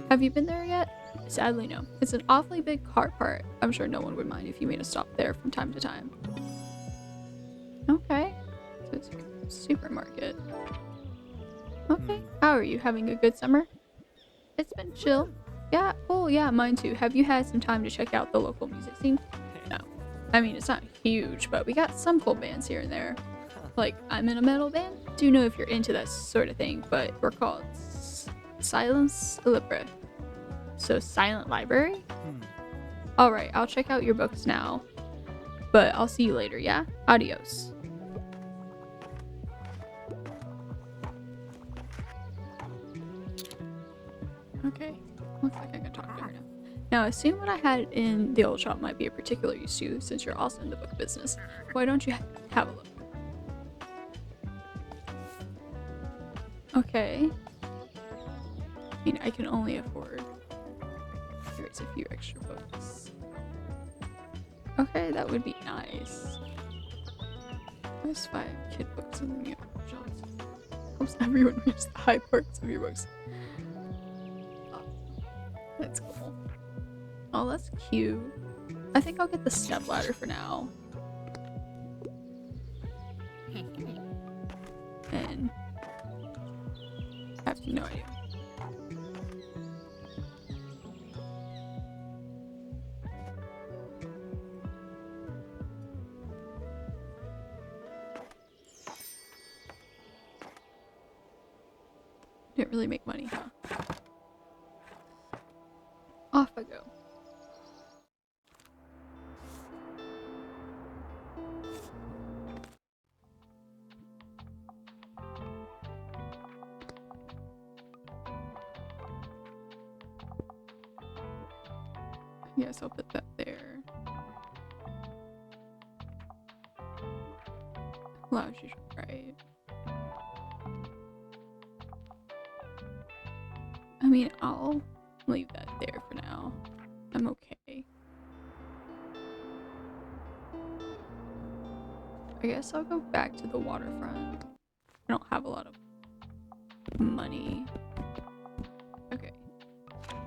Have you been there yet? Sadly, no. It's an awfully big car park. I'm sure no one would mind if you made a stop there from time to time. Okay. So it's a supermarket. Okay. How are you? Having a good summer? It's been chill. Yeah. Oh, yeah, mine too. Have you had some time to check out the local music scene? No. I mean, it's not huge, but we got some cool bands here and there. Like, I'm in a metal band. Do know if you're into that sort of thing, but we're called Silence Libre. So, Silent Library? Alright, I'll check out your books now. But I'll see you later, yeah? Adios. Okay, looks like I can talk to her now. Now, I assume what I had in the old shop might be of particular use to you, since you're also in the book business. Why don't you have a look? Okay. I mean, I can only afford... Here's a few extra books. Okay, that would be nice. There's 5 kid books in the shops. Hopes everyone reads the high parts of your books. That's cool. Oh, that's cute. I think I'll get the step ladder for now. And I have no idea. Didn't really make money, huh? Off I go. Yes, I'll put that there. Allows you to write. I mean, I'll leave that there for now. I'm okay. I guess I'll go back to the waterfront. I don't have a lot of money. Okay.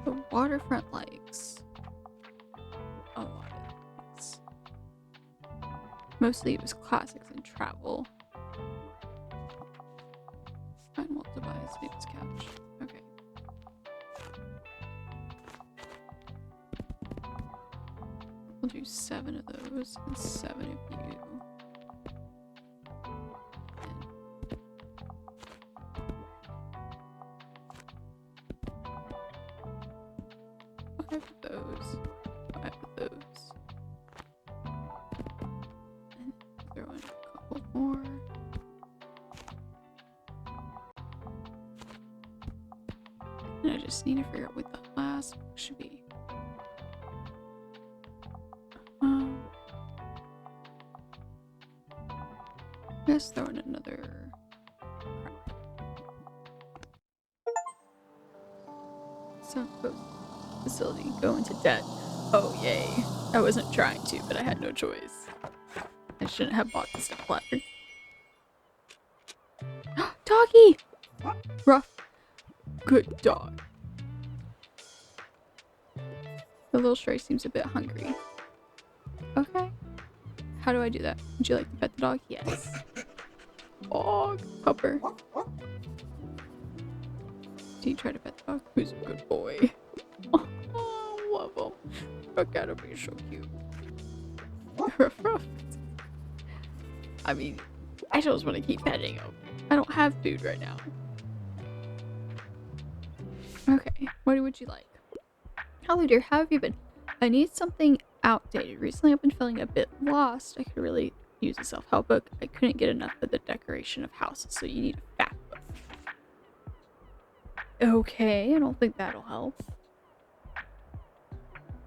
The waterfront likes a lot of things. Mostly it was classics and travel. Find multiplies, Steve's couch. Okay. We'll do 7 of those and 7 of you. And 5 of those. 5 of those. And throw in a couple more. And I just need to figure out what the last book should be. Let's throw in another some facility go into debt. Oh yay. I wasn't trying to, but I had no choice. I shouldn't have bought the step ladder. Doggy! Rough. Good dog. The little stray seems a bit hungry. Okay. How do I do that? Would you like to pet the dog? Yes. Oh, pupper. Do you try to pet the dog? Who's a good boy? Oh, love him. Look at him, he's so cute. Ruff, ruff. I mean, I just want to keep petting him. I don't have food right now. Okay, what would you like? Hello dear, how have you been? I need something outdated. Recently I've been feeling a bit lost. I could really use a self-help book. I couldn't get enough of the decoration of houses, so you need a fact book. Okay, I don't think that'll help.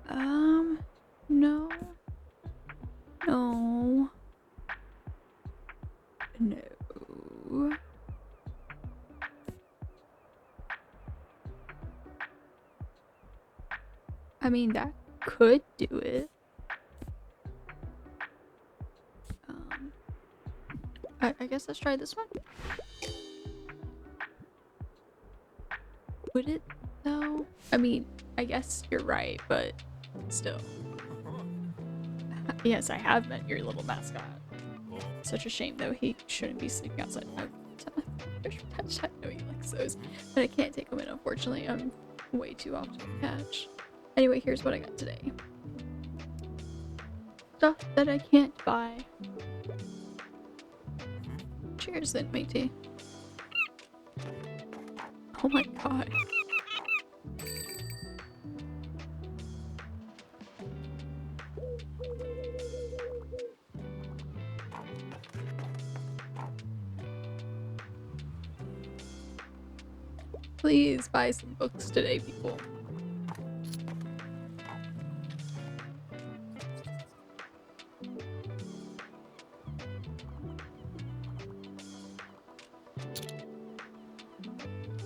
No. No. No. I mean, that could do it. I guess let's try this one. Would it though? I mean, I guess you're right, but still. Yes, I have met your little mascot. Such a shame though, he shouldn't be sleeping outside. Fish touch. I know he likes those, but I can't take them in, unfortunately. I'm way too often to catch. Anyway, here's what I got today. Stuff that I can't buy. Cheers then, matey. Oh my god. Please buy some books today, people.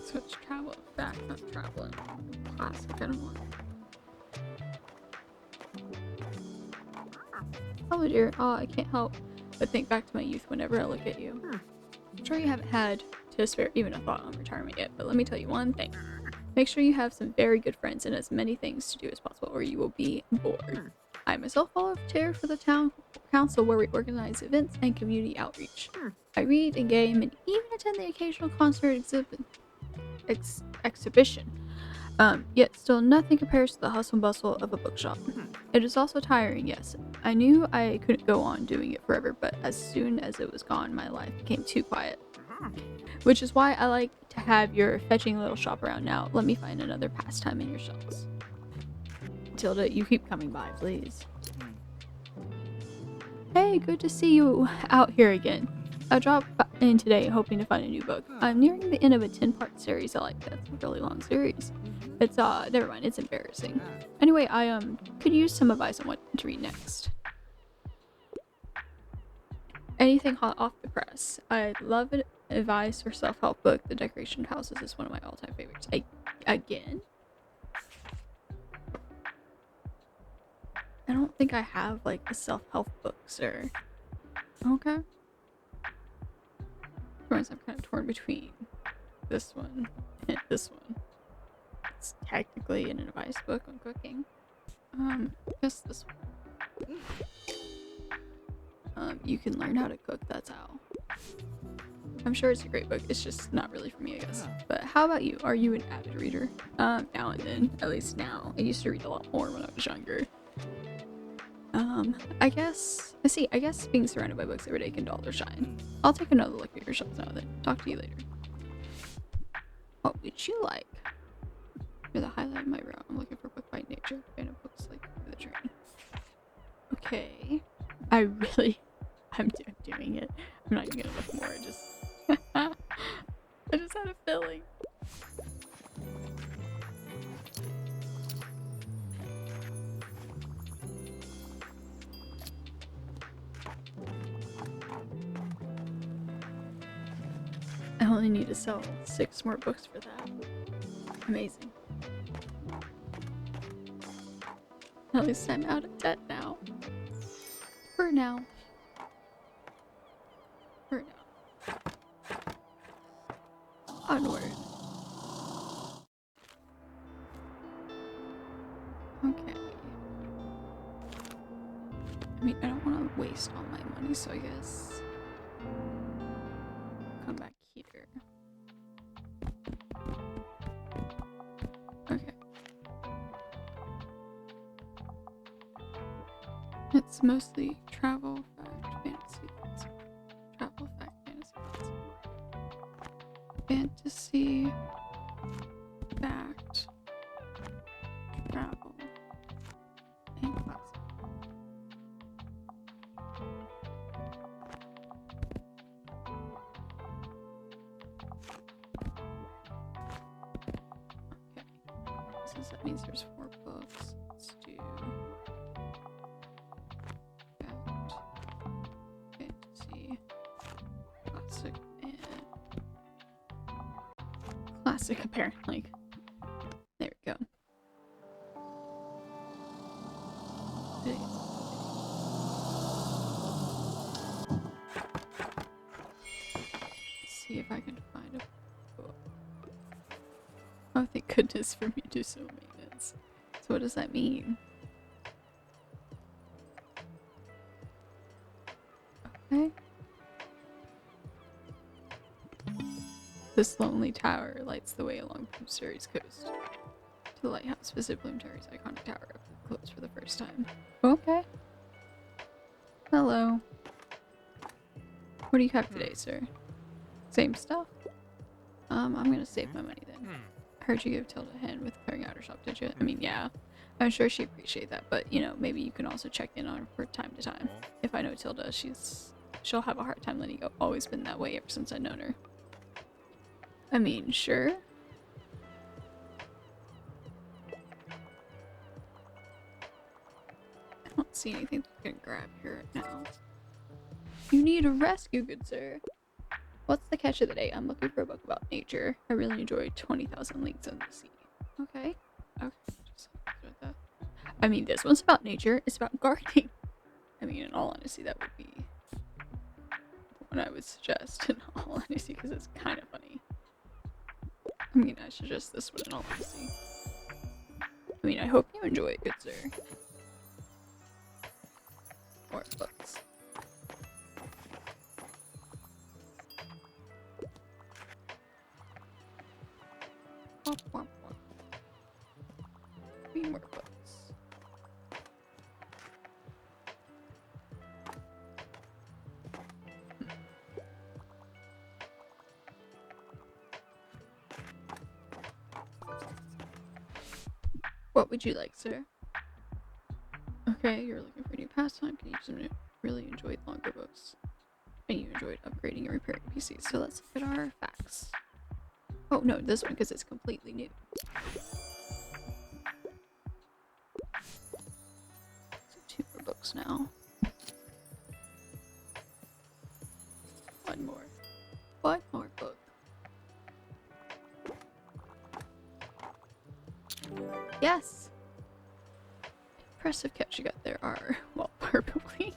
Switch travel back, not traveling. Classic, I don't want. Oh dear, oh, I can't help but think back to my youth whenever I look at you. I'm sure you haven't had to spare even a thought on retirement yet, but let me tell you one thing. Make sure you have some very good friends and as many things to do as possible, or you will be bored. I myself volunteer for the town council where we organize events and community outreach. I read and game and even attend the occasional concert exhibition. Yet still nothing compares to the hustle and bustle of a bookshop. It is also tiring, yes. I knew I couldn't go on doing it forever, but as soon as it was gone, my life became too quiet. Which is why I like to have your fetching little shop around now. Let me find another pastime in your shelves. Tilda, you keep coming by, please. Hey, good to see you out here again. I dropped in today hoping to find a new book. I'm nearing the end of a 10-part series. I like that. It's a really long series. It's never mind, it's embarrassing. Anyway, I could use some advice on what to read next. Anything hot off the press. I love an advice or self-help book. The Decoration of Houses is one of my all-time favorites. Again? I don't think I have like a self-help books or okay. I'm kind of torn between this one and this one. It's technically an advice book on cooking. Guess this one. You can learn how to cook, that's how. I'm sure it's a great book, it's just not really for me, I guess. But how about you? Are you an avid reader? Now and then, at least now. I used to read a lot more when I was younger. I guess being surrounded by books every day can dull or shine. I'll take another look at your shelves now then. Talk to you later. What would you like? You're the highlight of my row. I'm looking for a book by nature. Fan of books like The Train. Okay. I'm doing it. I'm not even gonna look more. I just had a feeling. I only need to sell 6 more books for that. Amazing. At least I'm out of debt now. For now. Onward. Okay. I mean, I don't want to waste all my money, so I guess come back here. Okay. It's mostly travel, fact, fantasy. Travel, fact, fantasy. Fantasy, fact, travel, and classic. Okay, so that means there's 4 books. Let's do fact, fantasy, classic, and classic apparently. There we go. See if I can find a book. Oh, thank goodness for me to do so maintenance. So what does that mean? Okay. This lonely tower lights the way along Surrey's coast to the lighthouse. Visit Bloomsbury's iconic tower, closed for the first time. Okay. Hello. What do you have today, sir? Same stuff? I'm gonna save my money then. I heard you give Tilda a hand with clearing out her shop, did you? I mean, yeah. I'm sure she'd appreciate that, but, you know, maybe you can also check in on her from time to time. If I know Tilda, she'll have a hard time letting go. Always been that way ever since I've known her. I mean, sure. I don't see anything I can grab here right now. You need a rescue, good sir. What's the catch of the day? I'm looking for a book about nature. I really enjoyed 20,000 Leagues Under the Sea. Okay. Okay. Just with that. I mean, this one's about nature. It's about gardening. I mean, in all honesty, that would be what I would suggest. In all honesty, because it's kind of funny. I mean, I suggest this one in all honesty. I mean, I hope you enjoy it, good sir. More books. Womp, womp, womp. 3 more books. What would you like, sir? Okay, you're looking for a new pastime. Can you just really enjoyed longer books? And you enjoyed upgrading and repairing PCs. So let's look at our facts. Oh no, this one because it's completely new. So 2 more books now. 1 more. 1 more book. Yes! Impressive catch you got there are, well, purposely.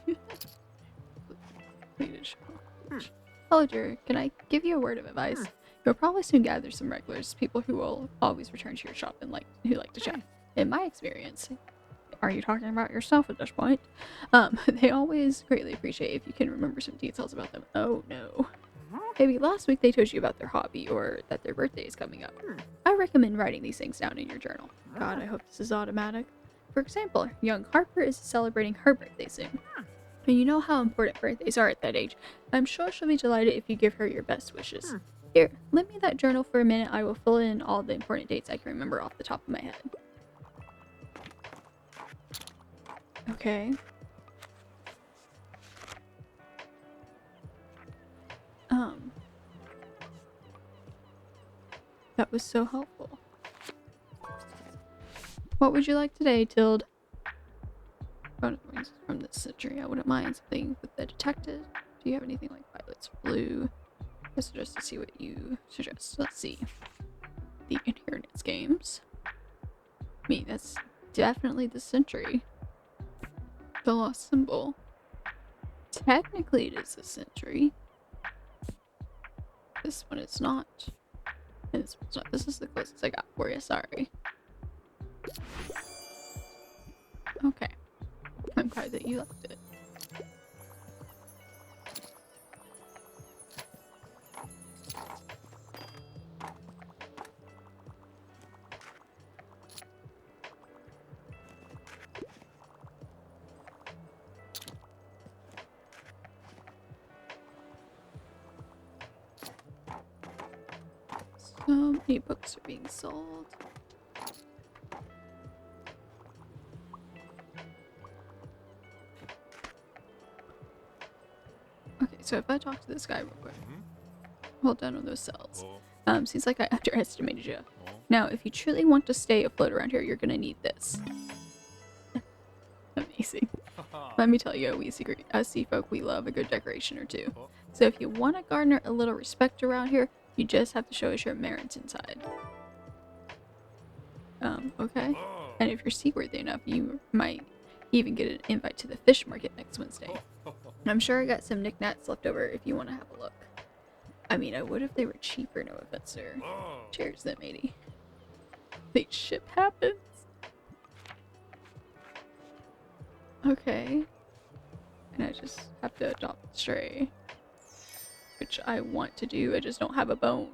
Hello, dear. Can I give you a word of advice? You'll probably soon gather some regulars, people who will always return to your shop and who like to chat. In my experience, are you talking about yourself at this point? They always greatly appreciate if you can remember some details about them. Oh no. Maybe last week they told you about their hobby or that their birthday is coming up. I recommend writing these things down in your journal. God, I hope this is automatic. For example, young Harper is celebrating her birthday soon. And you know how important birthdays are at that age. I'm sure she'll be delighted if you give her your best wishes. Here, lend me that journal for a minute. I will fill in all the important dates I can remember off the top of my head. Okay. That was so helpful. What would you like today, Tilde? From this century, I wouldn't mind something with the detective. Do you have anything like Violet's Blue? I suggest to see what you suggest. Let's see. The Inheritance Games. I mean, that's definitely the century. The Lost Symbol. Technically, it is the century. This one is not. And this one's not. This is the closest I got for you. Sorry. Okay. I'm glad that you liked it. So many books are being sold. Okay, so if I talk to this guy real quick. Hold down on those cells. Seems like I underestimated you. Now, if you truly want to stay afloat around here, you're gonna need this. Amazing. Let me tell you, we sea folk, we love a good decoration or two. So if you want to garner a little respect around here, you just have to show us your merits inside. Okay. And if you're seaworthy enough, you might even get an invite to the fish market next Wednesday. I'm sure I got some knickknacks left over if you want to have a look. I mean, I would if they were cheaper, no offense, sir. Cheers then, matey. The ship happens. Okay. And I just have to adopt Stray. Which I want to do, I just don't have a bone.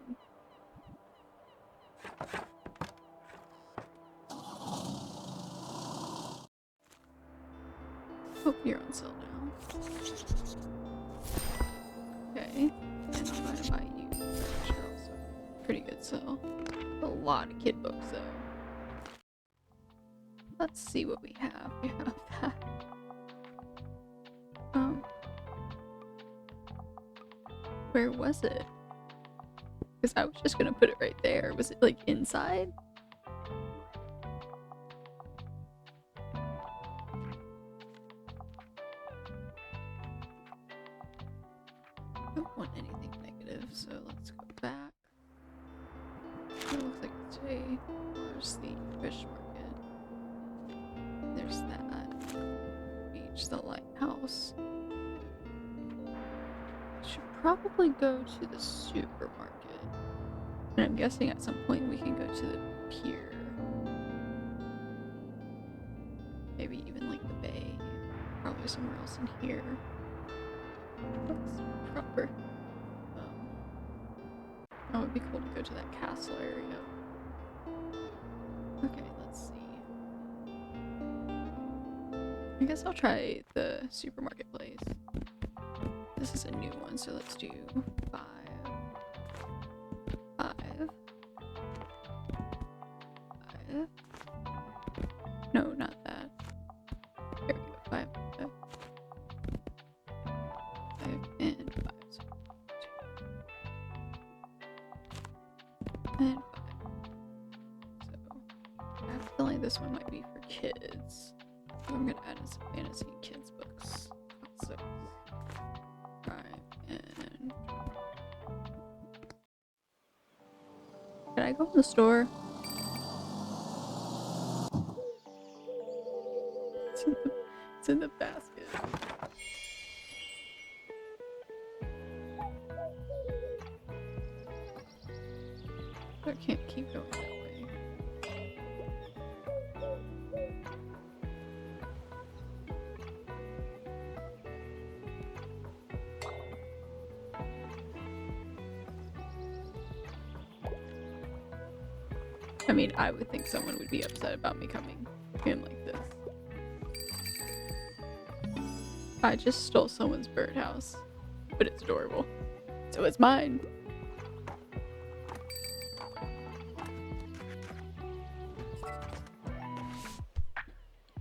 pretty good sell. A lot of kid books though. Let's see what we have. We have that. Where was it? Because I was just gonna put it right there. Was it like inside? I don't want anything negative, so let's go back. It looks like today. Where's the fish market? There's that. Beach, the lighthouse. Should probably go to the supermarket. And I'm guessing at some point we can go to the pier. Maybe even like the bay. Probably somewhere else in here. What's proper? Oh, it'd be cool to go to that castle area. Okay, let's see. I guess I'll try the supermarket place. This is a new one, so let's do 5. 5. 5. No, not that. There we go. 5. 5. 5 and 5. So 2. And 5. So I feel like this one might be for kids. So I'm gonna add in some fantasy kids books. 6. 5 and... Can I go in the store? It's in the basket. I can't keep going that way. I mean, I would think someone would be upset about me coming in like this. I just stole someone's birdhouse, but it's adorable, so it's mine.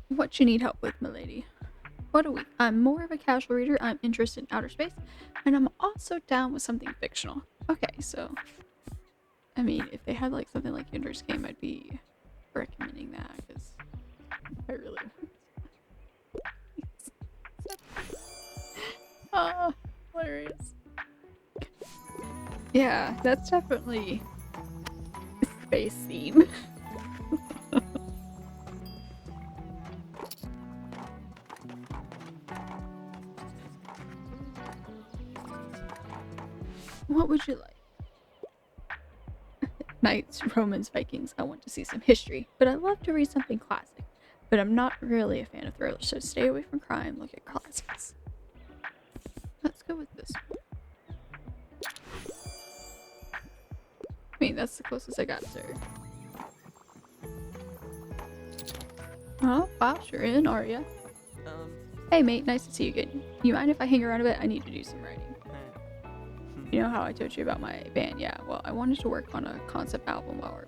What you need help with, milady? What a week. I'm more of a casual reader. I'm interested in outer space, and I'm also down with something fictional. Okay, so I mean, if they had like something like Ender's Game, I'd be recommending that because I really ah, hilarious. Yeah, that's definitely a space theme. What would you like? Knights, Romans, Vikings. I want to see some history, but I love to read something classic. But I'm not really a fan of thrillers, so stay away from crime. Look at classics. Let's go with this one. I mean, that's the closest I got, sir. Oh, wow, you're in, are ya? Hey, mate, nice to see you again. You mind if I hang around a bit? I need to do some writing. You know how I told you about my band? Yeah, well, I wanted to work on a concept album while our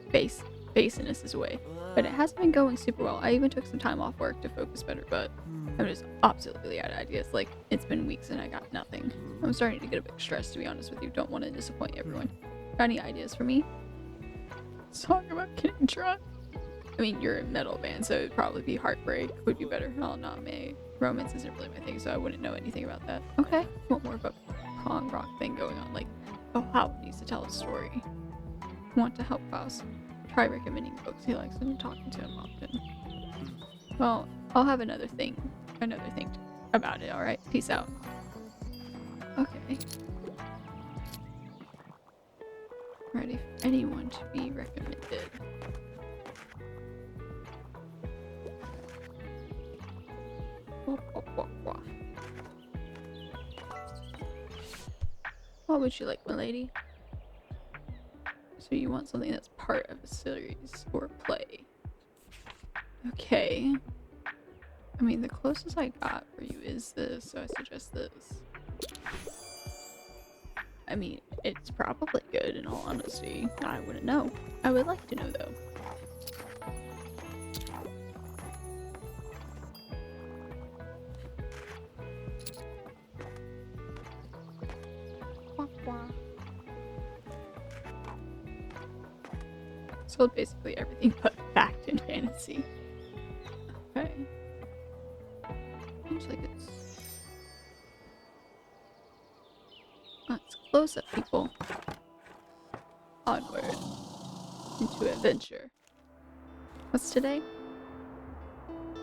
bassist is away, but it hasn't been going super well. I even took some time off work to focus better, but I'm just absolutely out of ideas. Like, it's been weeks and I got nothing. I'm starting to get a bit stressed, to be honest with you. Don't want to disappoint everyone. Got any ideas for me? Song about getting drunk? I mean, you're a metal band, so it'd probably be Heartbreak would be better. Oh, no, May. Romance isn't really my thing, so I wouldn't know anything about that. Okay, want more of a punk rock thing going on, like, oh, Hal needs to tell a story. Want to help Faust. Try recommending books he likes and talking to him often. Well, I'll have another thing about it, alright? Peace out. Okay. Ready for anyone to be recommended. What would you like, my lady? So you want something that's part of a series or play. Okay. I mean, the closest I got for you is this, so I suggest this. I mean, It's probably good, in all honesty. I wouldn't know. I would like to know, though. Sold basically everything but fact and fantasy. Okay. Seems like it's... Let's close up, people. Onward. Into adventure. What's today?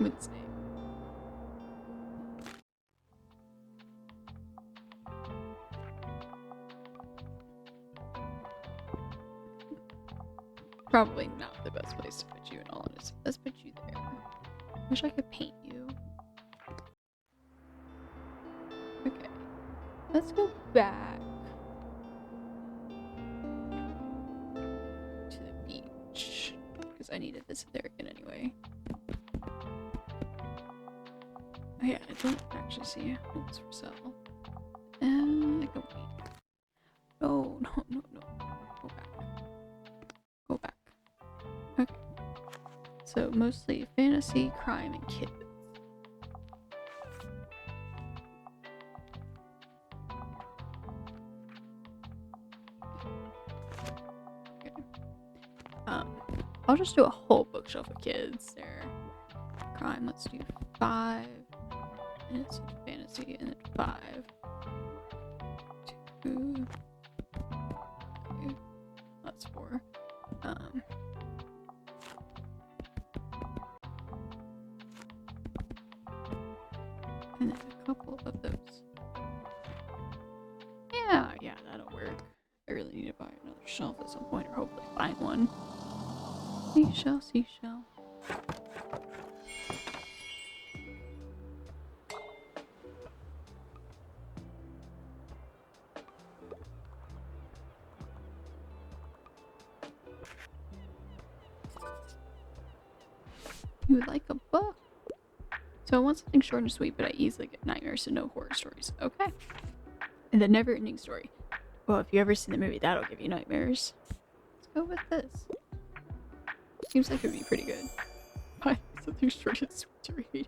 Wednesday. Probably not the best place to put you in all honesty. Let's put you there. Wish I could paint you. Okay. Let's go back to the beach. Because I need to visit there again anyway. Oh yeah, I don't actually see what's for sale. And I can wait. No. Go back. Go back. Okay. So mostly fantasy, crime, and kids. Okay. I'll just do a whole bookshelf of kids there. Crime, let's do 5. And it's fantasy, and then 5. 2. Okay. That's 4. And then a couple of those. Yeah, that'll work. I really need to buy another shelf at some point, or hopefully find one. Seashell. You would like a book? So I want something short and sweet, but I easily get nightmares, so no horror stories. Okay. And the never-ending story. Well, if you ever see the movie, that'll give you nightmares. Let's go with this. Seems like it would be pretty good. Why something short and sweet to read?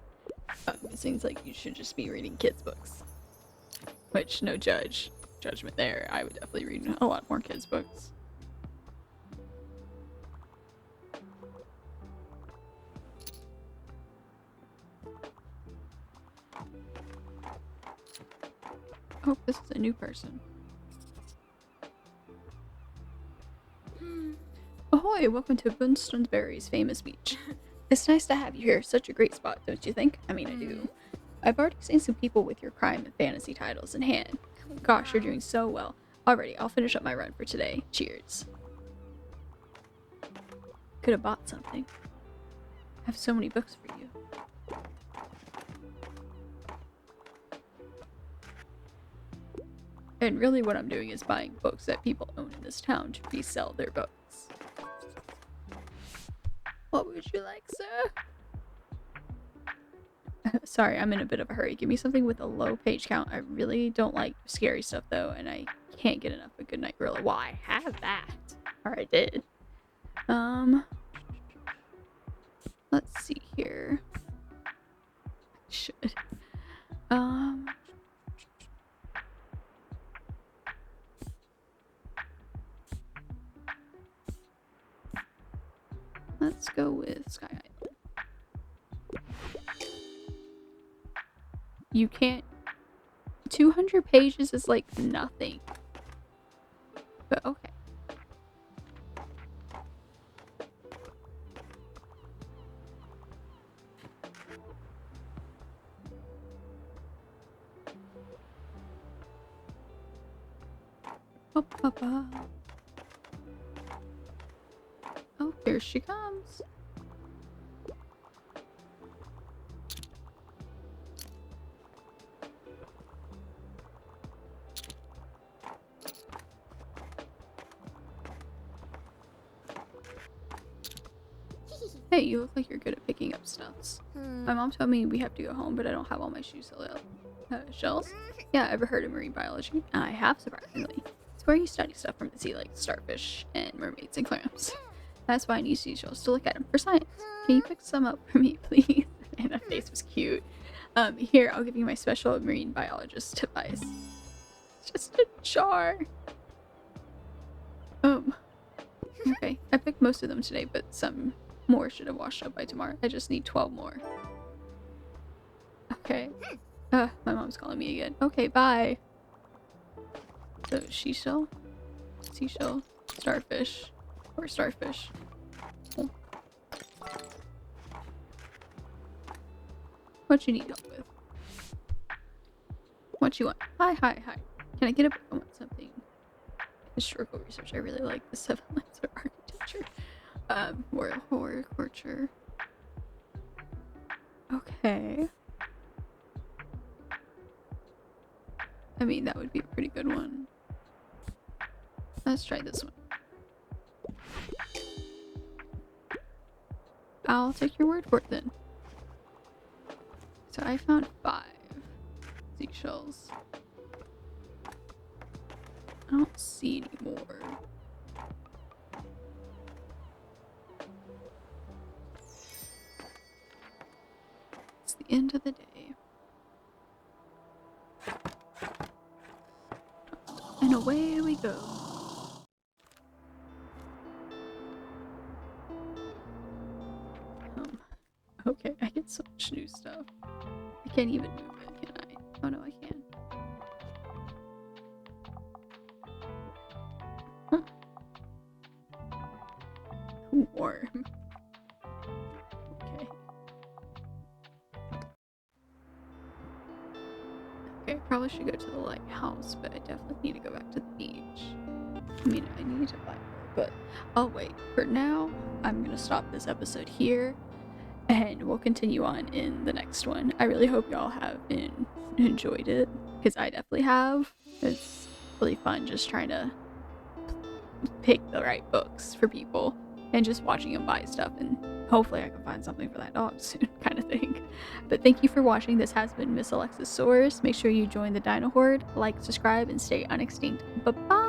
It seems like you should just be reading kids' books. Which, no judgment there. I would definitely read a lot more kids' books. Oh, this is a new person. Ahoy! Welcome to Bunstonsberry's famous beach. It's nice to have you here. Such a great spot, don't you think? I mean, I do. I've already seen some people with your crime and fantasy titles in hand. Gosh, you're doing so well. Alrighty, I'll finish up my run for today. Cheers. Could have bought something. I have so many books for you. And really what I'm doing is buying books that people own in this town to resell their books. What would you like, sir? Sorry, I'm in a bit of a hurry. Give me something with a low page count. I really don't like scary stuff, though, and I can't get enough of Goodnight Gorilla. Well, I have that. Or I did. Let's see here. I should. Let's go with Sky Island. You can't... 200 pages is like nothing. But okay. Oh, here she comes. Hey, you look like you're good at picking up stuffs. My mom told me we have to go home, but I don't have all my shoes shells. Yeah, ever heard of marine biology? I have, surprisingly. It's where you study stuff from the sea, like starfish and mermaids and clams. That's why I need seashells to look at them for science. Can you pick some up for me, please? And that face was cute. Here, I'll give you my special marine biologist device. It's just a jar. Okay. I picked most of them today, but some more should have washed up by tomorrow. I just need 12 more. Okay. My mom's calling me again. Okay, bye. So, seashell, starfish, or starfish. Oh. What you need help with? What you want? Hi. Can I get a book? I want something. Historical research. I really like the 7 lines of architecture. Royal horticulture. Okay. I mean, that would be a pretty good one. Let's try this one. I'll take your word for it then. So I found 5 seashells. I don't see any more. It's the end of the day. And away we go. Okay, I get so much new stuff. I can't even move it, can I? Oh no, I can. Huh. Warm. Okay. Okay, I probably should go to the lighthouse, but I definitely need to go back to the beach. I mean, I need to buy more, but I'll wait. For now, I'm gonna stop this episode here. And we'll continue on in the next one. I really hope y'all have enjoyed it, because I definitely have. It's really fun just trying to pick the right books for people and just watching them buy stuff, and hopefully I can find something for that dog soon, kind of thing. But thank you for watching. This has been Miss Alexisaurus. Make sure you join the Dino Horde, like, subscribe, and stay unextinct. Bye-bye!